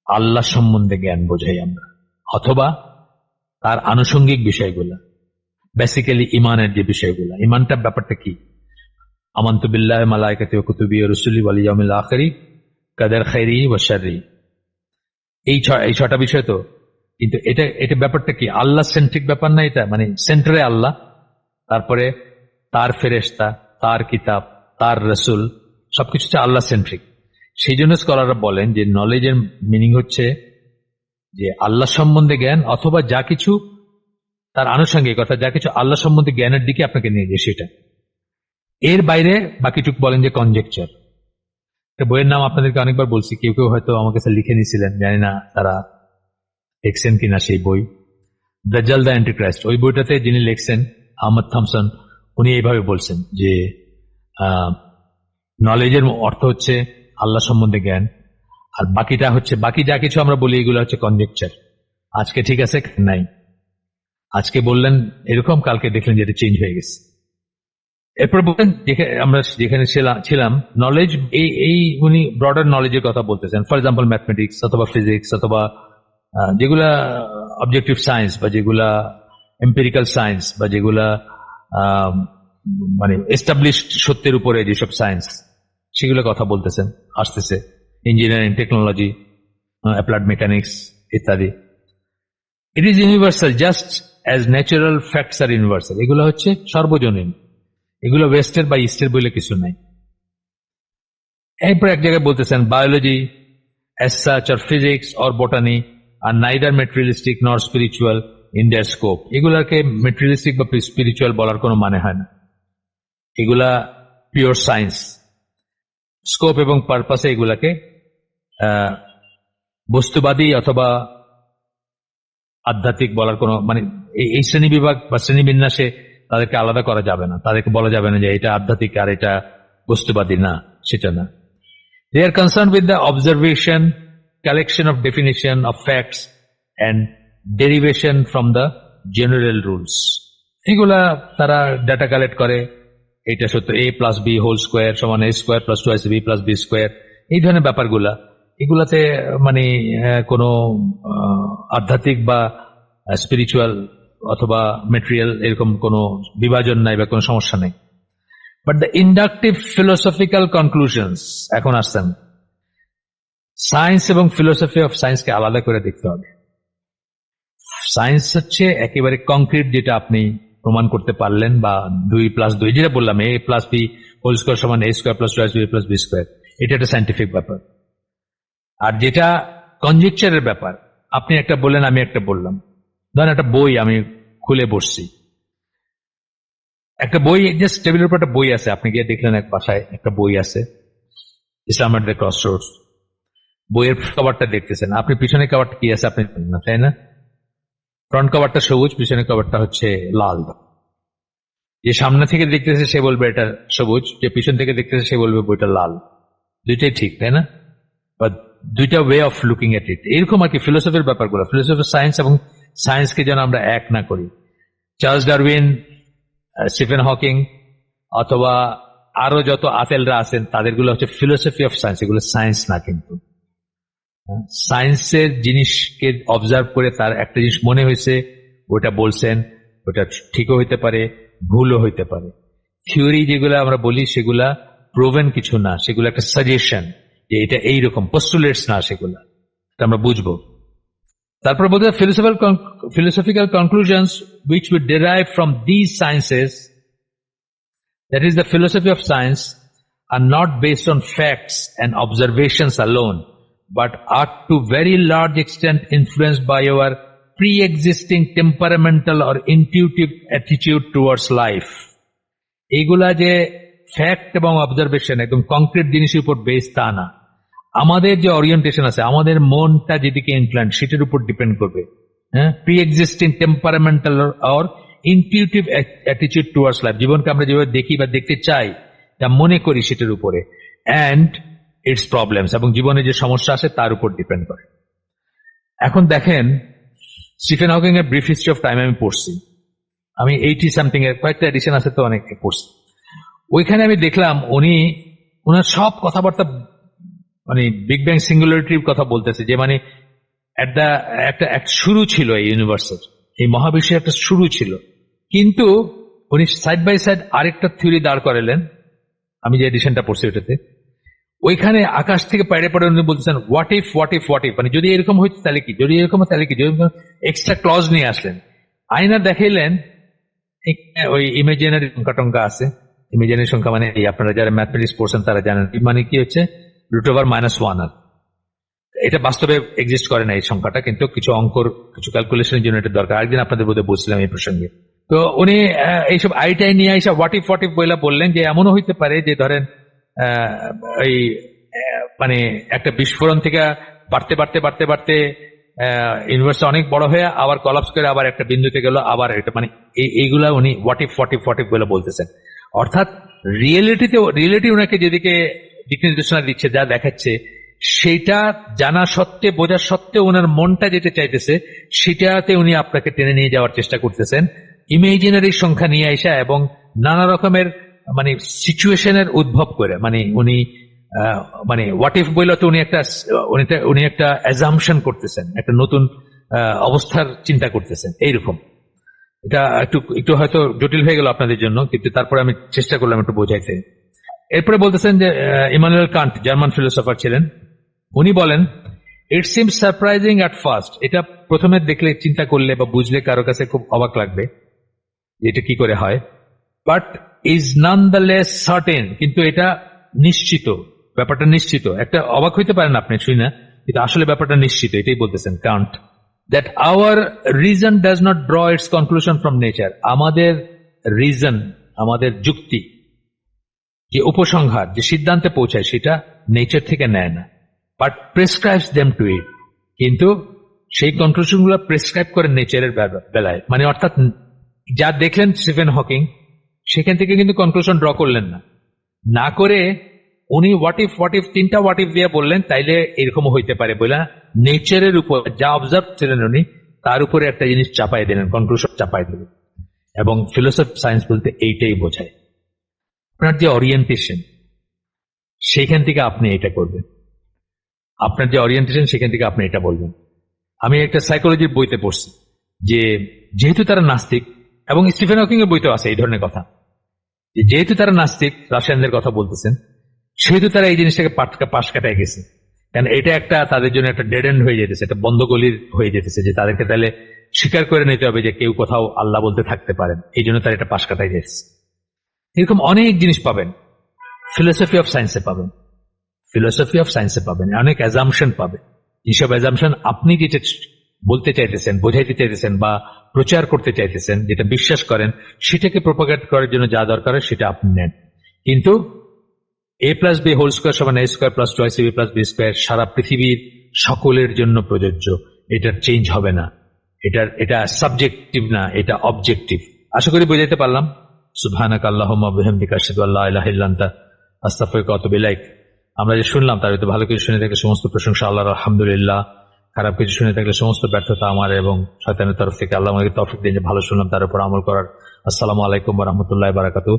আল্লাহ সম্বন্ধে জ্ঞান বোঝাই আমরা, অথবা তার আনুষঙ্গিক বিষয়গুলা, বেসিক্যালি ইমানের যে বিষয়গুলা। ইমানটা ব্যাপারটা কি? আমানতু বিল্লাহি ওয়া মালাইকাতিহি ওয়া কুতুবিহি ওয়া রুসুলিহি ওয়াল ইয়াউমিল আখিরি কাদার খাইরিহি ওয়া শাররিহি। এই ছটা বিষয় তো, কিন্তু এটা ব্যাপারটা কি? আল্লাহ সেন্ট্রিক ব্যাপার না এটা? মানে সেন্টারে আল্লাহ, তারপরে তার ফেরেশতা, তার কিতাব, তার রসুল, সবকিছু হচ্ছে আল্লাহ সেন্ট্রিক। সেই জন্য স্কলাররা বলেন যে নলেজের মিনিং হচ্ছে যে আল্লাহ সম্বন্ধে জ্ঞান, অথবা যা কিছু তার আনুষঙ্গিক, অর্থাৎ যা কিছু আল্লাহ সম্বন্ধে জ্ঞানের দিকে আপনাকে নিয়ে যায় সেটা। এর বাইরে বাকিটুক বলেন যে কনজেকচার। বইয়ের নাম আপনাদেরকে অনেকবার বলছি, কেউ কেউ হয়তো আমার কাছে লিখে নিয়েছিলেন, জানি না তারা দেখছেন কিনা সেই বই, দাজ্জাল দ্য অ্যান্টিক্রাইস্ট। ওই বইটাতে যিনি লিখছেন, আহমদ থমসন, উনি এইভাবে বলছেন যে নলেজের অর্থ হচ্ছে আল্লাহ সম্বন্ধে জ্ঞান, আর বাকিটা হচ্ছে, বাকি যা কিছু আমরা বলি এগুলো হচ্ছে কনজেকচার। আজকে ঠিক আছে নাই, আজকে বললেন এরকম, কালকে দেখলেন যে এটা চেঞ্জ হয়ে গেছে। এরপর বলেন আমরা যেখানে ছিলাম, নলেজ, এই উনি ব্রডার নলেজের কথা বলতেছেন। ফর এক্সাম্পল ম্যাথমেটিক্স অথবা ফিজিক্স অথবা যেগুলা অবজেক্টিভ সায়েন্স বা যেগুলা এম্পিরিক্যাল সায়েন্স বা যেগুলা মানে এস্টাবলিশড সত্যের উপরে যেসব সায়েন্স, সেগুলো কথা বলতেছেন, আসতেছে ইঞ্জিনিয়ারিং, টেকনোলজি, অ্যাপ্লাইড মেকানিক্স ইত্যাদি। It is universal just as natural facts আর ইউনিভার্সাল। এগুলো হচ্ছে সর্বজনীন, এগুলো ওয়েস্টের বা ইস্টের বলে কিছু নাই। এরপর এক জায়গায় বলতেছেন biology as such or physics or botany are neither materialistic nor spiritual in their scope. এগুলাকে মেটেরিয়ালিস্টিক বা স্পিরিচুয়াল বলার কোনো মানে হয় না, এগুলা পিওর সায়েন্স। স্কোপ এবং পারপাসে এগুলাকে বস্তুবাদী অথবা আধ্যাত্মিক বলার কোনো মানে এই শ্রেণী বিভাগ বা শ্রেণী বিন্যাসে তাদেরকে আলাদা করা যাবে না, তাদেরকে বলা যাবে না যে এটা আধ্যাত্মিক আর এটা বস্তুবাদী, না, সেটা না। They are concerned with the observation, collection of definition of facts and derivation from the general rules. এগুলা তারা ডাটা কালেক্ট করে, এটা সত্য a plus B whole square সমান a square plus 2ab plus B square, এই ধরনের ব্যাপারগুলা। এগুলাতে মানে কোনো আধ্যাত্মিক বা স্পিরিচুয়াল অথবা মেটেরিয়াল এরকম কোনো বিভাজন নাই বা কোনো সমস্যা নেই। But the inductive philosophical conclusions, এখন আসছেন, সায়েন্স এবং ফিলোসফি অফ সায়েন্সকে আলাদা করে দেখতে হবে। সায়েন্স হচ্ছে একেবারে কংক্রিট, যেটা আপনি প্রমাণ করতে পারলেন, বা 2+2 যেটা বললাম, a plus B whole square সমান a square plus 2ab plus B square, এটা একটা সায়েন্টিফিক ব্যাপার। আর যেটা কনজেকচারের ব্যাপার, আপনি একটা বললেন, আমি একটা বললাম, ধরেন একটা বই আমি খুলে বসছি, একটা বই জাস্ট টেবিলের উপর একটা বই আছে, আপনি গিয়ে দেখলেন এক বাসায় একটা বই আছে, ইসলাম এট দ্য ক্রস রোডস, বইয়ের কভারটা দেখতেছেন, আপনি পিছনের কভারটা কি আছে আপনি জানেন না, তাই না? ফ্রন্ট কভারটা সবুজ, পিছনের কভারটা হচ্ছে লাল। যে সামনে থেকে দেখতেছে সে বলবে এটা সবুজ, যে পিছন থেকে দেখতেছে সে বলবে বইটা লাল। দুইটাই ঠিক, তাই না? বা দুইটা ওয়ে অফ লুকিং এট ইট। এরকম আর কি ফিলোসফির ব্যাপারগুলো, ফিলোসফি সায়েন্স এবং সায়েন্সকে যেন আমরা এক না করি। চার্লস ডারউইন, স্টিফেন হকিং অথবা আরো যত আতেলরা আছেন তাদেরগুলো হচ্ছে ফিলোসফি অফ সায়েন্স, এগুলো সায়েন্স না। কিন্তু সায়েন্সের জিনিসকে অবজার্ভ করে তার একটা জিনিস মনে হয়েছে, ওটা বলছেন, ওটা ঠিকও হইতে পারে, ভুলও হইতে পারে। থিওরি যেগুলো আমরা বলি সেগুলা প্রুভেন কিছু না, সেগুলো একটা সাজেশন, যে এটা এইরকম, পোস্টুলেটস না, সেগুলা এটা আমরা বুঝবো। তারপর বলতে philosophical conclusions which we derive from these sciences, that is the philosophy of science, are not based on facts and observations alone, but are to very large extent influenced by our pre-existing temperamental or intuitive attitude towards life. এইগুলা যে fact এবং observation একদম concrete জিনিসের উপর base তা না, আমাদের যে ওরিয়েন্টেশন আছে, আমাদের মনটা যেদিকে ইনক্লাইন সেটার উপর ডিপেন্ড করবে। হ্যাঁ, pre existing temperamental or intuitive অ্যাটিচিউড টুয়ার্ডস লাইফ, জীবনকে আমরা যেভাবে দেখি বা দেখতে চাই, যা মনে করি সেটার উপরে, অ্যান্ড ইটস প্রবলেমস, এবং জীবনে যে সমস্যা আছে তার উপর ডিপেন্ড করে। এখন দেখেন, স্টিফেন হকিং এর ব্রিফ হিস্ট্রি অফ টাইম আমি পড়ছি, আমি 80 সামথিং এর কয়েকটা এডিশন আছে তো অনেক পড়ছি। ওইখানে আমি দেখলাম ওনার সব কথাবার্তা মানে বিগ ব্যাং সিঙ্গুলারিটির কথা বলতেছে, যে মানে একটা শুরু ছিল এই ইউনিভার্সের, এই মহাবিশ্বের একটা শুরু ছিল, কিন্তু উনি সাইড বাই সাইড আরেকটা থিওরি দাঁড় করালেন, আমি যে এডিশনটা পড়ছি ওটাতে, ওইখানে আকাশ থেকে পাইড়ে পড়ে উনি বলতেছেন হোয়াট ইফ, মানে যদি এরকম হইতো তাহলে কি, যদি এরকম তাহলে কি, যদি এক্সট্রা ক্লজ নিয়ে আসলেন, আয়না দেখাইলেন ওই ইমেজিনারি সংখ্যা টঙ্কা আছে, ইমেজিনারি সংখ্যা মানে এই আপনারা যারা ম্যাথমেটিক্স পড়ছেন তারা জানেন, মানে কি হচ্ছে √-1 আর এটা বাস্তবে এক্সিস্ট করে না এই সংখ্যাটা, কিন্তু কিছু অঙ্কর কিছু ক্যালকুলেশনের জন্য এটা দরকার। একদিন আপনাদের বোধহয় বলছিলাম এই প্রসঙ্গে। তো উনি এইসব আইটাই নিয়ে এইসব হোয়াট ইফ বইলা বললেন যে এমনও হইতে পারে যে ধরেন এই মানে একটা বিস্ফোরণ থেকে বাড়তে বাড়তে বাড়তে বাড়তে ইউনিভার্সিটি অনেক বড় হয়ে আবার কলাপস করে আবার একটা বিন্দুতে গেল, আবার এটা মানে এইগুলা উনি হোয়াট ইফ বলে বলতেছেন। অর্থাৎ রিয়েলিটি ওনাকে যেদিকে দিক নির্দেশনা দিচ্ছে, যা দেখাচ্ছে, সেটা জানা সত্ত্বে, বোঝা সত্ত্বেও ওনার মনটা যেতে চাইতেছে সেটাতে উনি আপনাকে টেনে নিয়ে যাওয়ার চেষ্টা করতেছেন, ইমেজিনারি সংখ্যা নিয়ে আসা এবং নানা রকমের মানে সিচুয়েশনের উদ্ভব করে। মানে উনি মানে হোয়াট ইফ বইলে তো উনি একটা অ্যাজাম্পশন করতেছেন, একটা নতুন অবস্থার চিন্তা করতেছেন, এইরকম। এটা একটু হয়তো জটিল হয়ে গেল আপনাদের জন্য, কিন্তু তারপরে আমি চেষ্টা করলাম একটু বোঝাইতে। এরপরে বলতেছেন যে ইমানুয়েল কান্ট জার্মান ফিলোসফার ছিলেন, উনি বলেন it seems surprising at first, এটা প্রথমে দেখলে, চিন্তা করলে বা বুঝলে কারো কাছে খুব অবাক লাগবে যে এটা কি করে হয়, but is none the less certain, কিন্তু এটা নিশ্চিত, ব্যাপারটা নিশ্চিত। একটা অবাক হইতে পারেন আপনি শুই না, কিন্তু আসলে ব্যাপারটা নিশ্চিত, এটাই বলতেছেন Kant, that our reason does not draw its conclusion from nature, আমাদের রিজন, আমাদের যুক্তি যে উপসংহার, যে সিদ্ধান্তে পৌঁছায়, সেটা নেচার থেকে নেয় না, বাট প্রেসক্রাইবস দেম টু ইট, কিন্তু সেই কনক্লুশন গুলো প্রেসক্রাইব করে নেচারের বেলায়। মানে অর্থাৎ যা দেখলেন স্টিফেন হকিং, সেখান থেকে কিন্তু কনক্লুশন ড্র করলেন না করে উনি হোয়াট ইফ তিনটা হোয়াট ইফ দিয়ে বললেন, তাইলে এরকম হইতে পারে বলে নেচারের উপর যা অবজার্ভ ছিলেন উনি, তার উপরে একটা জিনিস চাপাই দিলেন, কনক্লুশন চাপাই দিলেন। এবং ফিলোসফি সায়েন্স বলতে এইটাই বোঝায়, আপনার যে ওরিয়েন্টেশন সেখান থেকে আপনি এটা করবেন, আপনার যে ওরিয়েন্টেশন সেখান থেকে আপনি এটা বলবেন। আমি একটা সাইকোলজির বইতে পড়ছি যে যেহেতু তারা নাস্তিক, এবং স্টিফেন হকিং এর বইতেও আছে এই ধরনের কথা, যেহেতু তারা নাস্তিক, রাশিয়ানদের কথা বলতেছেন, সেহেতু তারা এই জিনিসটাকে পাশ কাটায় গেছে, কারণ এটা একটা তাদের জন্য একটা ডেড এন্ড হয়ে যেতেছে, একটা বন্ধ গলির হয়ে যেতেছে, যে তাদেরকে তাহলে স্বীকার করে নিতে হবে যে কেউ কোথাও আল্লাহ বলতে থাকতে পারেন, এই জন্য তারা এটা পাশ কাটায় গেছে। এরকম অনেক জিনিস পাবেন ফিলোসফি অফ সায়েন্সে পাবেন। ফিলোসফি অফ সায়েন্সে পাবেন, অনেক অ্যাজাম্পশন পাবেন। যেসব অ্যাজাম্পশন আপনি যেটা বলতে চাইতেছেন, বোঝাইতে চাইতেছেন বা প্রচার করতে চাইতেছেন, যেটা বিশ্বাস করেন, সেটাকে প্রোপাগেট করার জন্য যা দরকার সেটা আপনি নেন। কিন্তু a plus B whole square সমান a square plus twice ab plus B square সারা পৃথিবীর সকলের জন্য প্রযোজ্য, এটার চেঞ্জ হবে না। এটা সাবজেক্টিভ না, এটা অবজেক্টিভ। আশা করি বুঝাইতে পারলাম। সুবহানাকা আল্লাহুম্মা ওয়া বিহামদিকা আশহাদু আল্লা ইলাহা ইল্লা আনতা আস্তাগফিরুকা ওয়া আতুবু ইলাইক। আমরা যে শুনলাম তার ভিতরে ভালো কিছু শুনে থাকলে সমস্ত প্রশংসা আল্লাহর, আলহামদুলিল্লাহ। খারাপ কিছু শুনে থাকলে সমস্ত ব্যর্থতা আমার এবং শয়তানের তরফ থেকে। আল্লাহ আমাকে তৌফিক দিন যে ভালো শুনলাম তার উপর আমল করার। আসসালামু আলাইকুম ওয়া রাহমাতুল্লাহি ওয়া বারাকাতুহু।